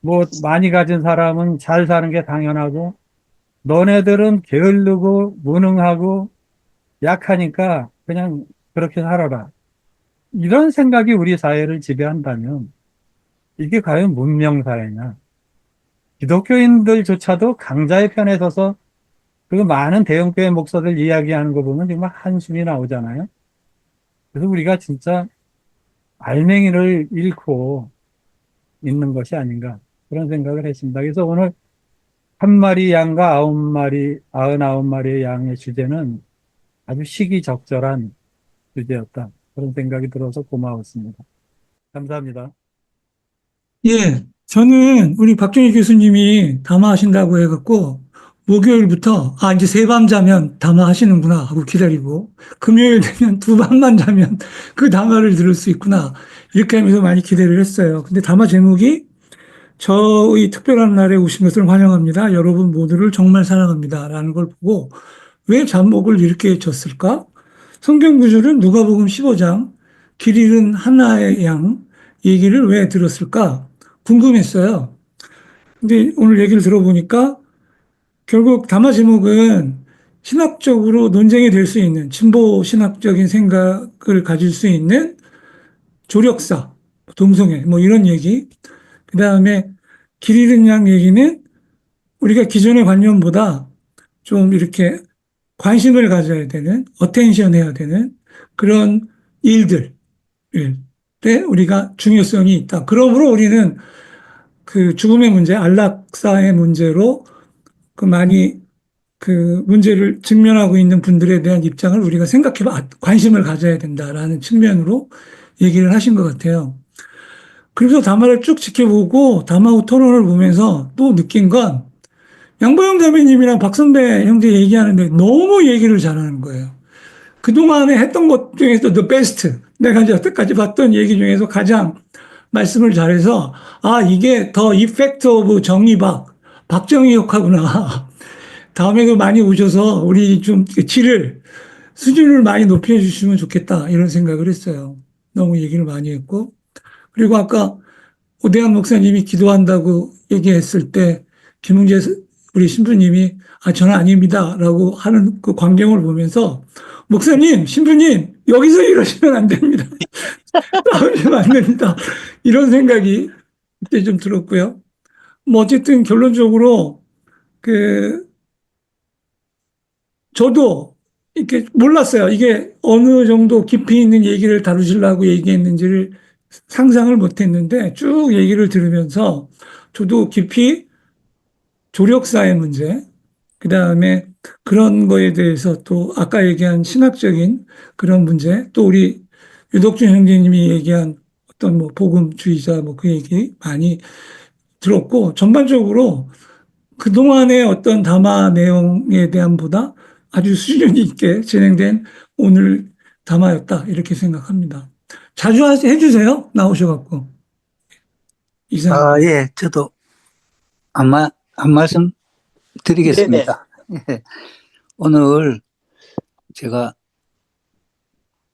뭐 많이 가진 사람은 잘 사는 게 당연하고 너네들은 게으르고 무능하고 약하니까 그냥 그렇게 살아라. 이런 생각이 우리 사회를 지배한다면 이게 과연 문명사회냐? 기독교인들조차도 강자의 편에 서서 그 많은 대형교회 목사들 이야기하는 거 보면 정말 한숨이 나오잖아요. 그래서 우리가 진짜 알맹이를 잃고 있는 것이 아닌가 그런 생각을 했습니다. 그래서 오늘 한 마리 양과 9마리, 99마리의 양의 주제는 아주 시기적절한 주제였다. 그런 생각이 들어서 고마웠습니다. 감사합니다. 예, 저는 우리 박정희 교수님이 담화하신다고 해갖고, 목요일부터, 이제 세 밤 자면 담화하시는구나 하고 기다리고, 금요일 되면 두 밤만 자면 그 담화를 들을 수 있구나. 이렇게 하면서 많이 기대를 했어요. 근데 담화 제목이 저의 특별한 날에 오신 것을 환영합니다. 여러분 모두를 정말 사랑합니다. 라는 걸 보고, 왜 제목을 이렇게 줬을까? 성경 구절은 누가복음 15장, 길 잃은 하나의 양 얘기를 왜 들었을까? 궁금했어요. 근데 오늘 얘기를 들어보니까 결국 담화 제목은 신학적으로 논쟁이 될 수 있는 진보 신학적인 생각을 가질 수 있는 조력사, 동성애 뭐 이런 얘기. 그다음에 길 잃은 양 얘기는 우리가 기존의 관념보다 좀 이렇게 관심을 가져야 되는, 어텐션 해야 되는 그런 일들 때 우리가 중요성이 있다. 그러므로 우리는 그 죽음의 문제, 안락사의 문제로 그 많이 그 문제를 직면하고 있는 분들에 대한 입장을 우리가 관심을 가져야 된다라는 측면으로 얘기를 하신 것 같아요. 그래서 담화를 쭉 지켜보고 담화 후 토론을 보면서 또 느낀 건 양보영 자매님이랑 박선배 형제 얘기하는데 너무 얘기를 잘하는 거예요. 그동안에 했던 것 중에서 the best. 내가 이제 여태까지 봤던 얘기 중에서 가장 말씀을 잘해서, 이게 더 이펙트 오브 정의박, 박정희 역하구나. 다음에도 많이 오셔서 우리 좀 수준을 많이 높여주시면 좋겠다. 이런 생각을 했어요. 너무 얘기를 많이 했고. 그리고 아까 오대환 목사님이 기도한다고 얘기했을 때, 김웅재 우리 신부님이, 저는 아닙니다. 라고 하는 그 광경을 보면서, 목사님, 신부님, 여기서 이러시면 안 됩니다. 나오시면 안 됩니다. 이런 생각이 그때 좀 들었고요. 뭐, 어쨌든 결론적으로, 저도 이렇게 몰랐어요. 이게 어느 정도 깊이 있는 얘기를 다루시려고 얘기했는지를 상상을 못 했는데, 쭉 얘기를 들으면서 저도 깊이 조력사의 문제, 그 다음에 그런 거에 대해서 또 아까 얘기한 신학적인 그런 문제, 또 우리 유덕준 형제님이 얘기한 어떤 뭐 복음주의자 뭐 그 얘기 많이 들었고, 전반적으로 그동안의 어떤 담화 내용에 대한보다 아주 수준 있게 진행된 오늘 담화였다. 이렇게 생각합니다. 자주 해주세요. 나오셔갖고. 이상. 예, 저도 한 말씀 드리겠습니다. 예. 오늘 제가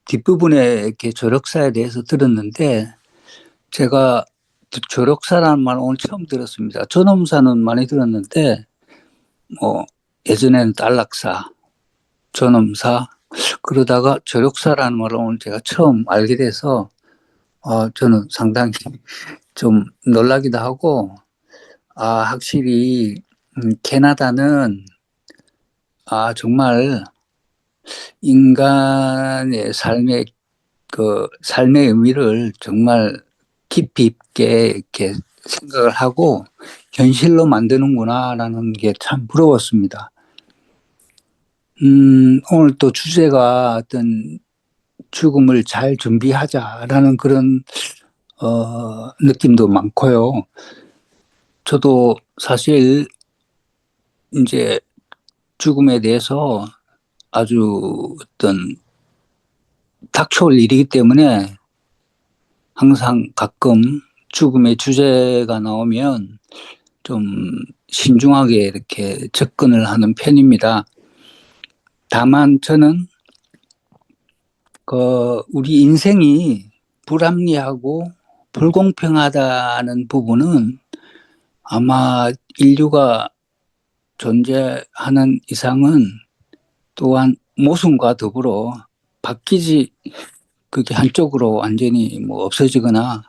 뒷부분에 이렇게 조력사에 대해서 들었는데, 제가 조력사라는 말 오늘 처음 들었습니다. 존엄사는 많이 들었는데, 예전에는 안락사, 존엄사, 그러다가 조력사라는 말을 오늘 제가 처음 알게 돼서, 저는 상당히 좀 놀라기도 하고, 확실히, 캐나다는, 정말 인간의 삶의 의미를 정말 깊이 있게 이렇게 생각을 하고 현실로 만드는구나라는 게 참 부러웠습니다. 오늘 또 주제가 어떤 죽음을 잘 준비하자라는 그런, 느낌도 많고요. 저도 사실 이제 죽음에 대해서 아주 어떤 닥쳐올 일이기 때문에 항상 가끔 죽음의 주제가 나오면 좀 신중하게 이렇게 접근을 하는 편입니다. 다만 저는 우리 인생이 불합리하고 불공평하다는 부분은 아마 인류가 존재하는 이상은 또한 모순과 더불어 바뀌지, 그게 한쪽으로 완전히 뭐 없어지거나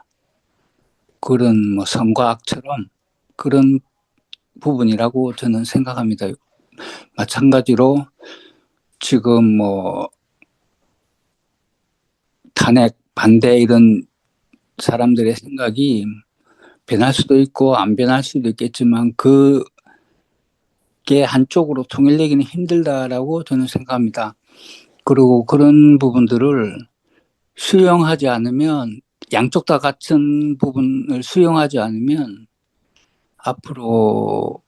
그런 뭐 선과 악처럼 그런 부분이라고 저는 생각합니다. 마찬가지로 지금 뭐 탄핵 반대 이런 사람들의 생각이 변할 수도 있고 안 변할 수도 있겠지만 그게 한쪽으로 통일되기는 힘들다라고 저는 생각합니다. 그리고 그런 부분들을 수용하지 않으면, 양쪽 다 같은 부분을 수용하지 않으면 앞으로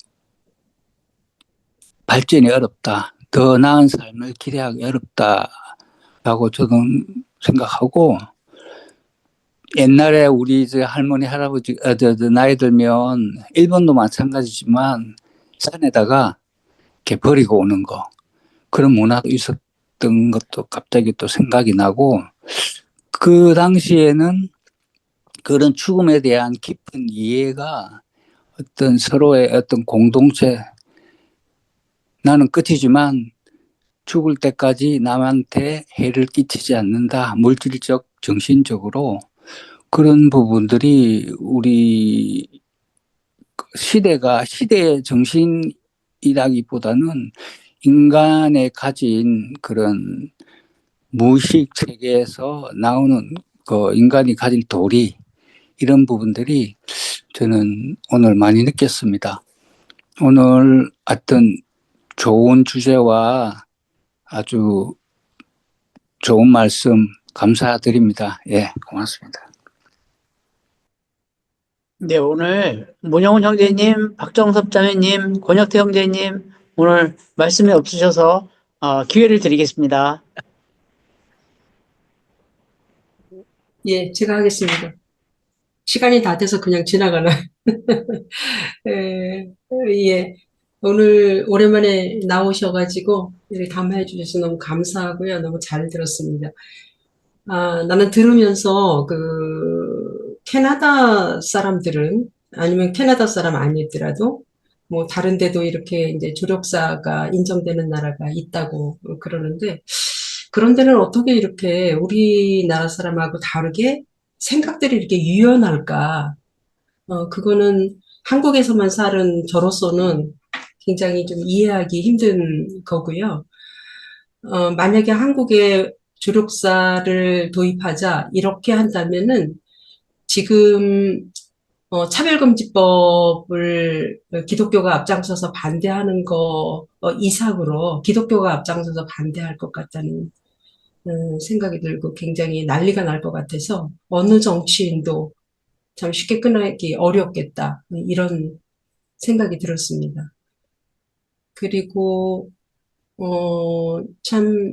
발전이 어렵다, 더 나은 삶을 기대하기 어렵다라고 저는 생각하고, 옛날에 우리 이제 할머니, 할아버지, 나이 들면 일본도 마찬가지지만 산에다가 이렇게 버리고 오는 거, 그런 문화도 있었던 것도 갑자기 또 생각이 나고, 그 당시에는 그런 죽음에 대한 깊은 이해가 어떤 서로의 어떤 공동체, 나는 끝이지만 죽을 때까지 남한테 해를 끼치지 않는다, 물질적, 정신적으로 그런 부분들이 우리 시대가, 시대의 정신이라기보다는 인간의 가진 그런 무의식 세계에서 나오는 그 인간이 가진 도리, 이런 부분들이 저는 오늘 많이 느꼈습니다. 오늘 어떤 좋은 주제와 아주 좋은 말씀 감사드립니다. 예, 고맙습니다. 네, 오늘 문영훈 형제님, 박정섭 자매님, 권혁태 형제님 오늘 말씀이 없으셔서 기회를 드리겠습니다. 예, 제가 하겠습니다. 시간이 다 돼서 그냥 지나가나요? 예, 예. 오늘 오랜만에 나오셔가지고 이렇게 담화해 주셔서 너무 감사하고요. 너무 잘 들었습니다. 나는 들으면서 캐나다 사람들은, 아니면 캐나다 사람 아니더라도 뭐 다른 데도 이렇게 이제 조력사가 인정되는 나라가 있다고 그러는데, 그런 데는 어떻게 이렇게 우리나라 사람하고 다르게 생각들이 이렇게 유연할까? 그거는 한국에서만 사는 저로서는 굉장히 좀 이해하기 힘든 거고요. 만약에 한국에 조력사를 도입하자 이렇게 한다면은 지금 차별금지법을 기독교가 앞장서서 반대하는 거 이상으로 기독교가 앞장서서 반대할 것 같다는 생각이 들고 굉장히 난리가 날 것 같아서 어느 정치인도 참 쉽게 끝나기 어렵겠다, 이런 생각이 들었습니다. 그리고 참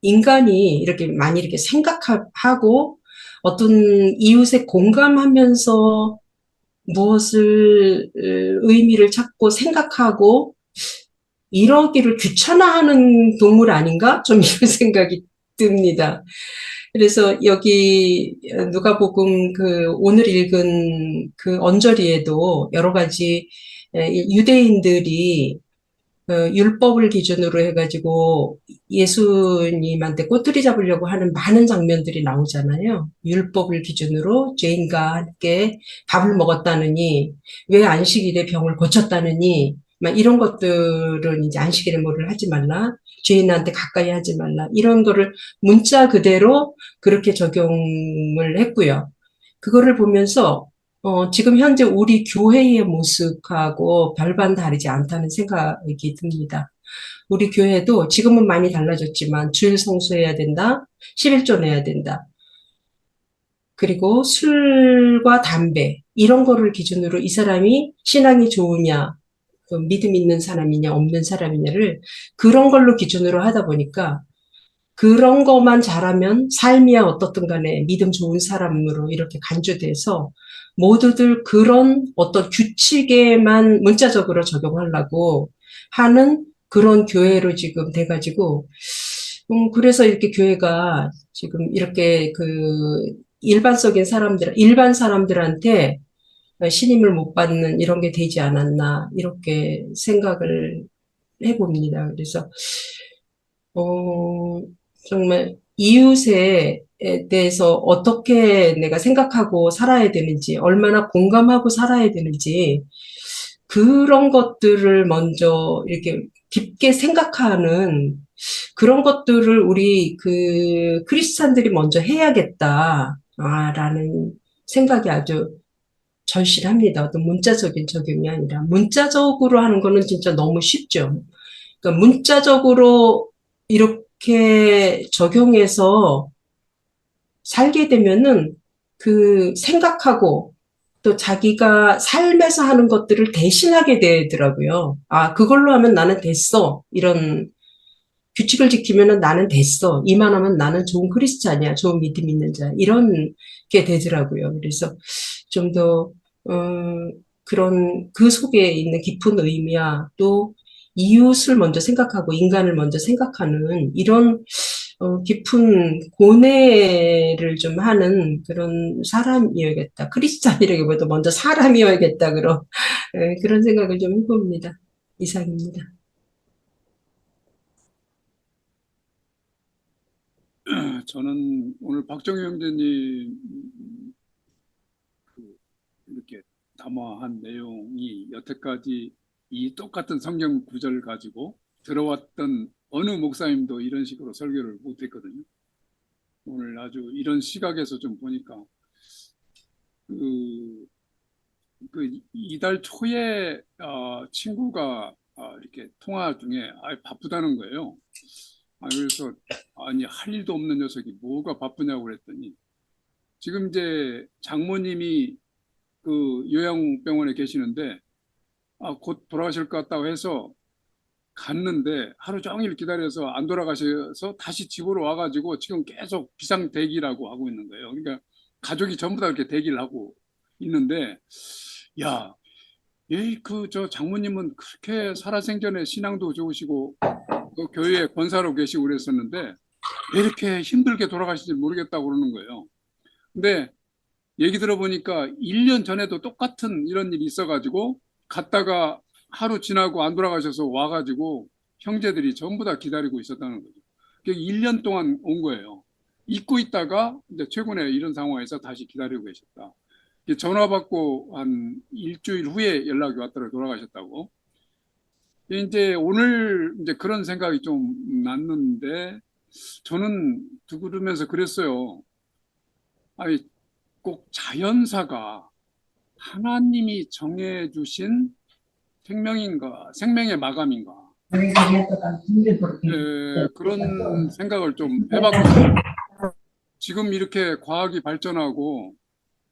인간이 이렇게 많이 이렇게 생각하고 어떤 이웃에 공감하면서 무엇을 의미를 찾고 생각하고 이러기를 귀찮아하는 동물 아닌가? 좀 이런 생각이 듭니다. 그래서 여기 누가복음 오늘 읽은 그 언저리에도 여러 가지 유대인들이 율법을 기준으로 해가지고 예수님한테 꼬투리 잡으려고 하는 많은 장면들이 나오잖아요. 율법을 기준으로 죄인과 함께 밥을 먹었다느니, 왜 안식일에 병을 고쳤다느니, 막 이런 것들은 이제 안식일에 뭐를 하지 말라, 죄인한테 가까이 하지 말라, 이런 거를 문자 그대로 그렇게 적용을 했고요. 그거를 보면서 지금 현재 우리 교회의 모습하고 별반 다르지 않다는 생각이 듭니다. 우리 교회도 지금은 많이 달라졌지만 주일 성수해야 된다, 11조 내야 된다, 그리고 술과 담배 이런 거를 기준으로 이 사람이 신앙이 좋으냐, 믿음 있는 사람이냐 없는 사람이냐를 그런 걸로 기준으로 하다 보니까 그런 것만 잘하면 삶이야 어떻든 간에 믿음 좋은 사람으로 이렇게 간주돼서 모두들 그런 어떤 규칙에만 문자적으로 적용하려고 하는 그런 교회로 지금 돼가지고, 그래서 이렇게 교회가 지금 이렇게 일반 사람들한테 신임을 못 받는 이런 게 되지 않았나 이렇게 생각을 해봅니다. 그래서 정말 이웃에 대해서 어떻게 내가 생각하고 살아야 되는지, 얼마나 공감하고 살아야 되는지, 그런 것들을 먼저 이렇게 깊게 생각하는 그런 것들을 우리 그 크리스찬들이 먼저 해야겠다, 라는 생각이 아주 절실합니다. 어떤 문자적인 적용이 아니라. 문자적으로 하는 거는 진짜 너무 쉽죠. 그러니까 문자적으로 이렇게 적용해서 살게 되면은 그 생각하고 또 자기가 삶에서 하는 것들을 대신하게 되더라고요. 아, 그걸로 하면 나는 됐어. 이런 규칙을 지키면은 나는 됐어. 이만하면 나는 좋은 크리스찬이야. 좋은 믿음 있는 자. 이런 게 되더라고요. 그래서 좀 더, 그런 그 속에 있는 깊은 의미야 또 이웃을 먼저 생각하고 인간을 먼저 생각하는 이런 깊은 고뇌를 좀 하는 그런 사람이어야겠다. 크리스찬이라기보다 먼저 사람이어야겠다. 그런 생각을 좀 해봅니다. 이상입니다. 저는 오늘 박정희 형제님 이렇게 담화한 내용이 여태까지 이 똑같은 성경 구절을 가지고 들어왔던 어느 목사님도 이런 식으로 설교를 못했거든요. 오늘 아주 이런 시각에서 좀 보니까 이달 초에 친구가 이렇게 통화 중에 바쁘다는 거예요. 그래서 아니 할 일도 없는 녀석이 뭐가 바쁘냐고 그랬더니 지금 이제 장모님이 그 요양병원에 계시는데 곧 돌아가실 것 같다고 해서 갔는데 하루 종일 기다려서 안 돌아가셔서 다시 집으로 와가지고 지금 계속 비상 대기라고 하고 있는 거예요. 그러니까 가족이 전부 다 이렇게 대기를 하고 있는데 야, 저 장모님은 그렇게 살아생전에 신앙도 좋으시고 그 교회에 권사로 계시고 그랬었는데 왜 이렇게 힘들게 돌아가신지 모르겠다고 그러는 거예요. 근데 얘기 들어보니까 1년 전에도 똑같은 이런 일이 있어가지고 갔다가 하루 지나고 안 돌아가셔서 와가지고 형제들이 전부 다 기다리고 있었다는 거죠. 1년 동안 온 거예요. 잊고 있다가 이제 최근에 이런 상황에서 다시 기다리고 계셨다. 전화 받고 한 일주일 후에 연락이 왔더라고요. 돌아가셨다고. 이제 오늘 이제 그런 생각이 좀 났는데 저는 들으면서 그랬어요. 아니, 꼭 자연사가 하나님이 정해주신 생명인가, 생명의 마감인가. 그런 생각을 좀 해봤거든요. 지금 이렇게 과학이 발전하고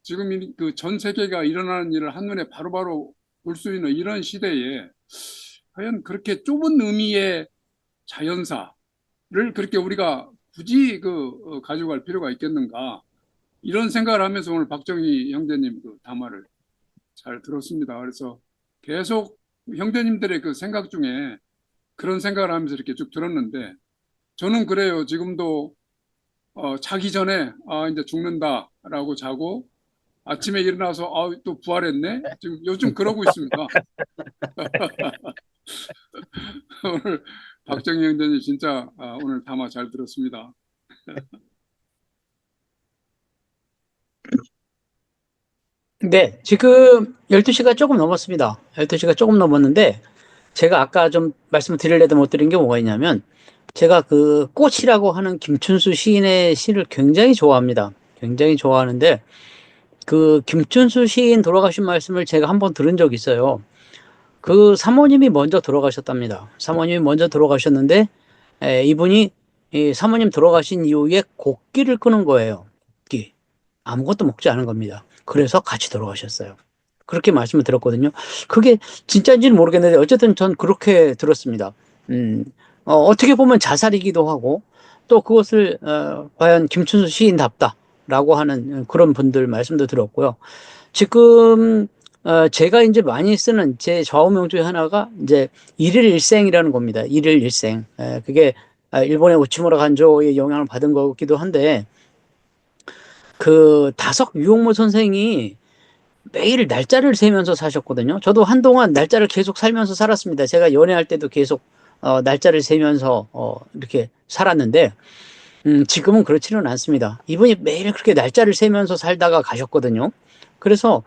지금 그 전 세계가 일어나는 일을 한눈에 바로바로 볼 수 있는 이런 시대에 과연 그렇게 좁은 의미의 자연사를 그렇게 우리가 굳이 가져갈 필요가 있겠는가 이런 생각을 하면서 오늘 박정희 형제님 그 담화를 잘 들었습니다. 그래서 계속 형제님들의 그 생각 중에 그런 생각을 하면서 이렇게 쭉 들었는데 저는 그래요. 지금도 자기 전에 이제 죽는다라고 자고 아침에 일어나서 또 부활했네. 지금 요즘 그러고 있습니다. 오늘 박정희 형제님 진짜 오늘 담화 잘 들었습니다. 네, 지금 12시가 조금 넘었습니다. 12시가 조금 넘었는데 제가 아까 좀 말씀을 드리려다 못 드린 게 뭐가 있냐면 제가 그 꽃이라고 하는 김춘수 시인의 시를 굉장히 좋아합니다. 굉장히 좋아하는데 그 김춘수 시인 돌아가신 말씀을 제가 한번 들은 적이 있어요. 그 사모님이 먼저 돌아가셨답니다. 사모님이 먼저 돌아가셨는데 이분이 이 사모님 돌아가신 이후에 곡기를 끊은 거예요. 곡기. 아무것도 먹지 않은 겁니다. 그래서 같이 돌아가셨어요. 그렇게 말씀을 들었거든요. 그게 진짜인지는 모르겠는데 어쨌든 전 그렇게 들었습니다. 어떻게 보면 자살이기도 하고 또 그것을 과연 김춘수 시인답다라고 하는 그런 분들 말씀도 들었고요. 지금 제가 이제 많이 쓰는 제 좌우명 중에 하나가 이제 일일일생이라는 겁니다. 일일일생. 그게 일본의 우치무라 간조의 영향을 받은 거기도 한데 그 다석 유홍무 선생이 매일 날짜를 세면서 사셨거든요. 저도 한동안 날짜를 계속 살면서 살았습니다. 제가 연애할 때도 계속 날짜를 세면서 이렇게 살았는데 지금은 그렇지는 않습니다. 이분이 매일 그렇게 날짜를 세면서 살다가 가셨거든요. 그래서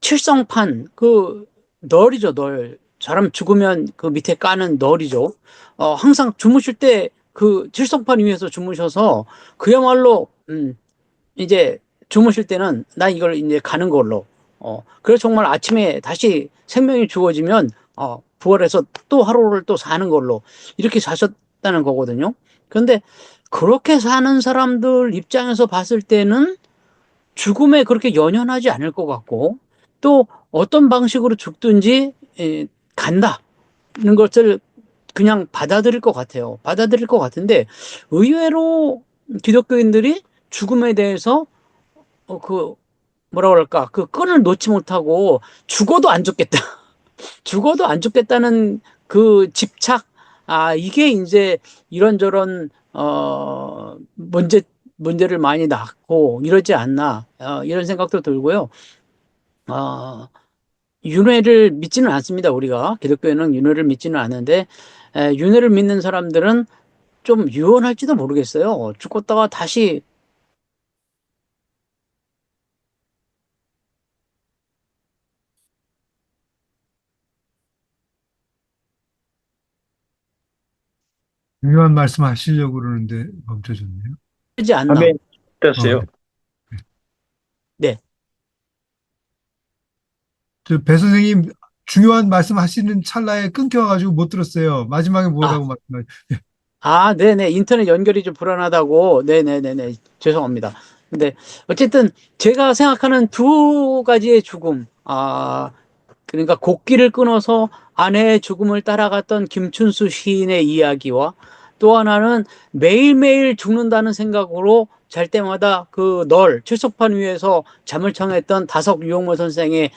칠성판 그 널이죠, 널. 사람 죽으면 그 밑에 까는 널이죠. 항상 주무실 때 그 칠성판 위에서 주무셔서 그야말로 이제 주무실 때는 나 이걸 이제 가는 걸로. 그래서 정말 아침에 다시 생명이 주어지면 부활해서 또 하루를 또 사는 걸로 이렇게 사셨다는 거거든요. 그런데 그렇게 사는 사람들 입장에서 봤을 때는 죽음에 그렇게 연연하지 않을 것 같고 또 어떤 방식으로 죽든지 간다는 것을 그냥 받아들일 것 같아요. 받아들일 것 같은데 의외로 기독교인들이 죽음에 대해서 그 뭐라 그럴까 그 끈을 놓지 못하고 죽어도 안 죽겠다. 죽어도 안 죽겠다는 그 집착, 이게 이제 이런저런 문제를 많이 낳고 이러지 않나 이런 생각도 들고요. 윤회를 믿지는 않습니다. 우리가 기독교에는 윤회를 믿지는 않는데 윤회를 믿는 사람들은 좀 유언할지도 모르겠어요. 죽었다가 다시 중요한 말씀 하시려고 그러는데 멈춰졌네요. 하지 않나. 아멘. 됐어요. 네. 배 선생님 중요한 말씀 하시는 찰나에 끊겨가지고 못 들었어요. 마지막에 뭐라고 말씀하셨어요? 네네. 인터넷 연결이 좀 불안하다고. 네네네네. 죄송합니다. 근데 어쨌든 제가 생각하는 두 가지의 죽음. 그러니까 곡기를 끊어서 아내의 죽음을 따라갔던 김춘수 시인의 이야기와 또 하나는 매일매일 죽는다는 생각으로 잘 때마다 그 칠석판 위에서 잠을 청했던 다석 유영모 선생의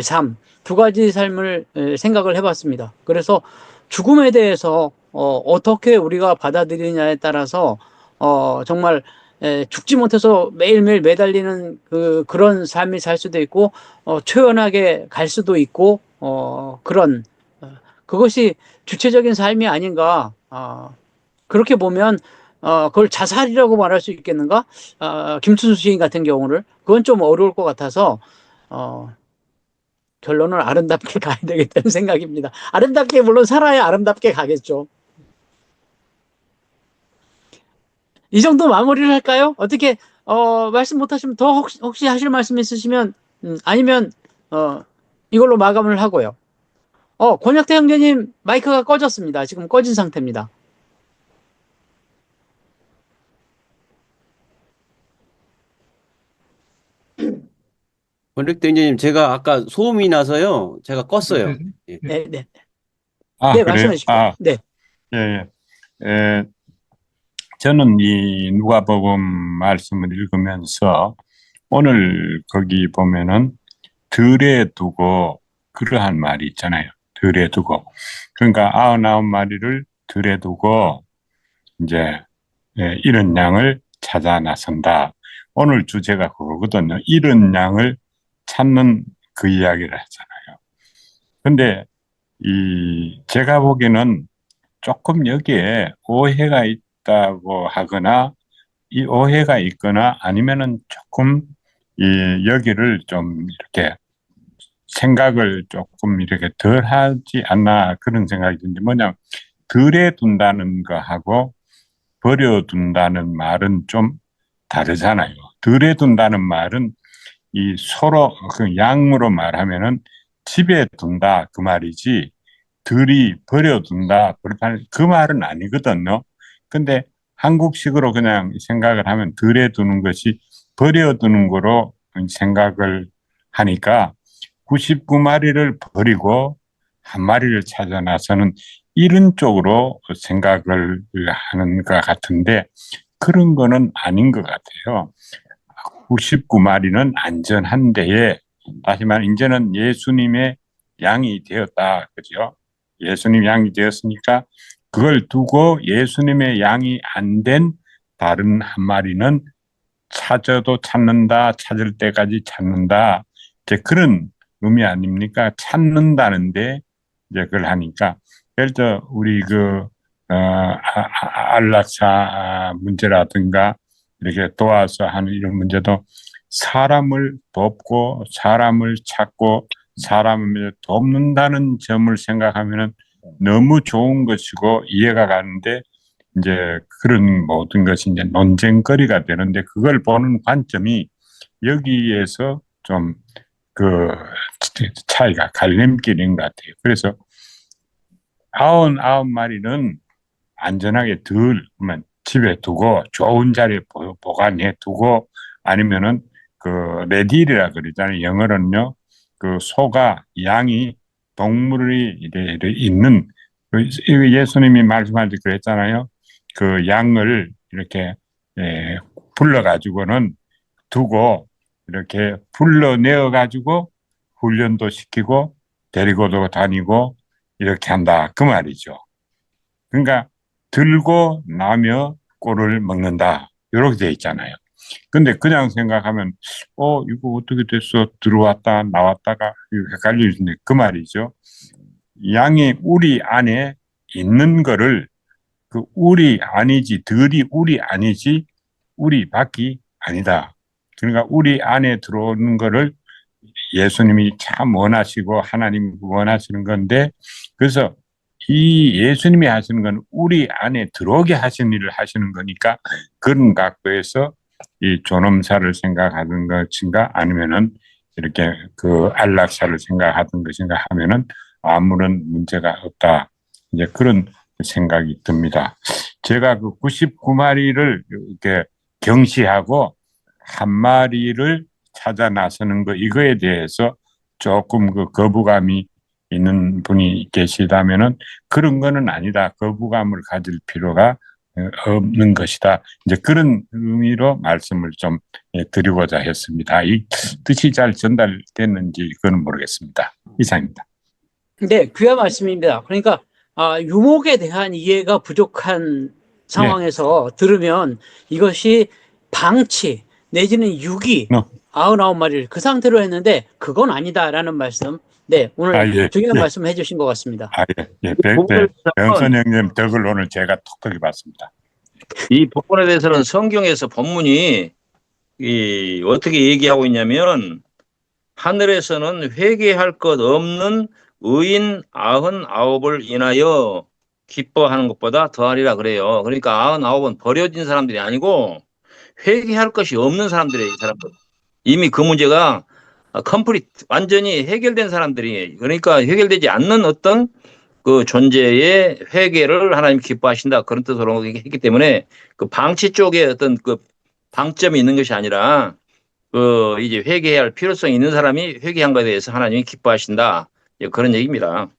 삶, 두 가지 삶을 생각을 해봤습니다. 그래서 죽음에 대해서 어떻게 우리가 받아들이냐에 따라서 정말 죽지 못해서 매일매일 매달리는 그런 삶이 살 수도 있고 초연하게 갈 수도 있고 그런 그것이 주체적인 삶이 아닌가. 그렇게 보면 그걸 자살이라고 말할 수 있겠는가? 김춘수 시인 같은 경우를 그건 좀 어려울 것 같아서 결론은 아름답게 가야 되겠다는 생각입니다. 아름답게 물론 살아야 아름답게 가겠죠. 이 정도 마무리를 할까요? 어떻게 말씀 못하시면 더 혹시 하실 말씀 있으시면 아니면 이걸로 마감을 하고요. 권혁태 형제님 마이크가 꺼졌습니다. 지금 꺼진 상태입니다. 권력대 형제님, 제가 아까 소음이 나서요. 제가 껐어요. 예. 네, 네. 네, 그래요? 말씀해 주십시오. 네. 예, 예. 저는 이 누가복음 말씀을 읽으면서 오늘 거기 보면은 들에 두고 그러한 말이 있잖아요. 들에 두고. 그러니까 99마리를 들에 두고 이제 잃은 양을 찾아 나선다. 오늘 주제가 그거거든요. 잃은 양을 찾는 그 이야기를 하잖아요. 근데 제가 보기에는 조금 여기에 오해가 있다고 하거나 이 오해가 있거나 아니면은 조금 여기를 좀 이렇게 생각을 조금 이렇게 덜 하지 않나 그런 생각이 드는데 뭐냐면 들에 둔다는 거하고 버려둔다는 말은 좀 다르잖아요. 들에 둔다는 말은 서로 그 양으로 말하면은 집에 둔다 그 말이지 들이 버려둔다 그 말은 아니거든요. 근데 한국식으로 그냥 생각을 하면 들에 두는 것이 버려두는 거로 생각을 하니까 99마리를 버리고 한 마리를 찾아 나서는 이런 쪽으로 생각을 하는 것 같은데 그런 거는 아닌 것 같아요. 99마리는 안전한 데에 다시 말해 이제는 예수님의 양이 되었다. 그죠? 예수님 양이 되었으니까 그걸 두고 예수님의 양이 안 된 다른 한 마리는 찾아도 찾는다, 찾을 때까지 찾는다. 이제 그런 의미 아닙니까? 찾는다는데 이제 그걸 하니까. 예를 들어 우리 안락사 문제라든가 이렇게 도와서 하는 이런 문제도 사람을 돕고 사람을 찾고 사람을 돕는다는 점을 생각하면은 너무 좋은 것이고 이해가 가는데 이제 그런 모든 것이 이제 논쟁거리가 되는데 그걸 보는 관점이 여기에서 좀 그 차이가 갈림길인 것 같아요. 그래서 99마리는 안전하게 그러면 집에 두고 좋은 자리에 보관해 두고 아니면은 그 레딜이라 그러잖아요. 영어로는요. 그 소가 양이 동물이 이래 있는 예수님이 말씀할 때 그랬잖아요. 그 양을 이렇게 불러가지고는 두고 이렇게 불러내어 가지고 훈련도 시키고 데리고도 다니고 이렇게 한다 그 말이죠. 그러니까 들고 나며 꼴을 먹는다 이렇게 돼 있잖아요. 근데 그냥 생각하면 이거 어떻게 됐어 들어왔다 나왔다가 헷갈리는데 그 말이죠. 양이 우리 안에 있는 거를 그 우리 아니지 들이 우리 아니지 우리 밖이 아니다. 그러니까 우리 안에 들어오는 거를 예수님이 참 원하시고 하나님이 원하시는 건데 그래서 이 예수님이 하시는 건 우리 안에 들어오게 하시는 일을 하시는 거니까 그런 각도에서 이 존엄사를 생각하는 것인가 아니면은 이렇게 그 안락사를 생각하던 것인가 하면은 아무런 문제가 없다. 이제 그런 생각이 듭니다. 제가 그 99마리를 이렇게 경시하고 한 마리를 찾아 나서는 거 이거에 대해서 조금 그 거부감이 있는 분이 계시다면은 그런 거는 아니다. 거부감을 가질 필요가 없는 것이다. 이제 그런 의미로 말씀을 좀 드리고자 했습니다. 이 뜻이 잘 전달됐는지 그건 모르겠습니다. 이상입니다. 네, 귀한 말씀입니다. 그러니까 유목에 대한 이해가 부족한 상황에서 들으면 이것이 방치 내지는 유기 99마리를 그 상태로 했는데 그건 아니다라는 말씀. 네, 오늘 중요한 말씀을 해주신 것 같습니다. 병선 형님 덕을 오늘 제가 톡톡히 봤습니다. 이 부분에 대해서는 성경에서 본문이 어떻게 얘기하고 있냐면 하늘에서는 회개할 것 없는 의인 99을 인하여 기뻐하는 것보다 더하리라 그래요. 그러니까 99은 버려진 사람들이 아니고 회개할 것이 없는 사람들이에요. 이 사람들. 이미 그 문제가 완전히 해결된 사람들이 그러니까 해결되지 않는 어떤 그 존재의 회개를 하나님 기뻐하신다 그런 뜻으로 했기 때문에 그 방치 쪽에 어떤 그 방점이 있는 것이 아니라 그 이제 회개해야 할 필요성이 있는 사람이 회개한 것에 대해서 하나님이 기뻐하신다 그런 얘기입니다.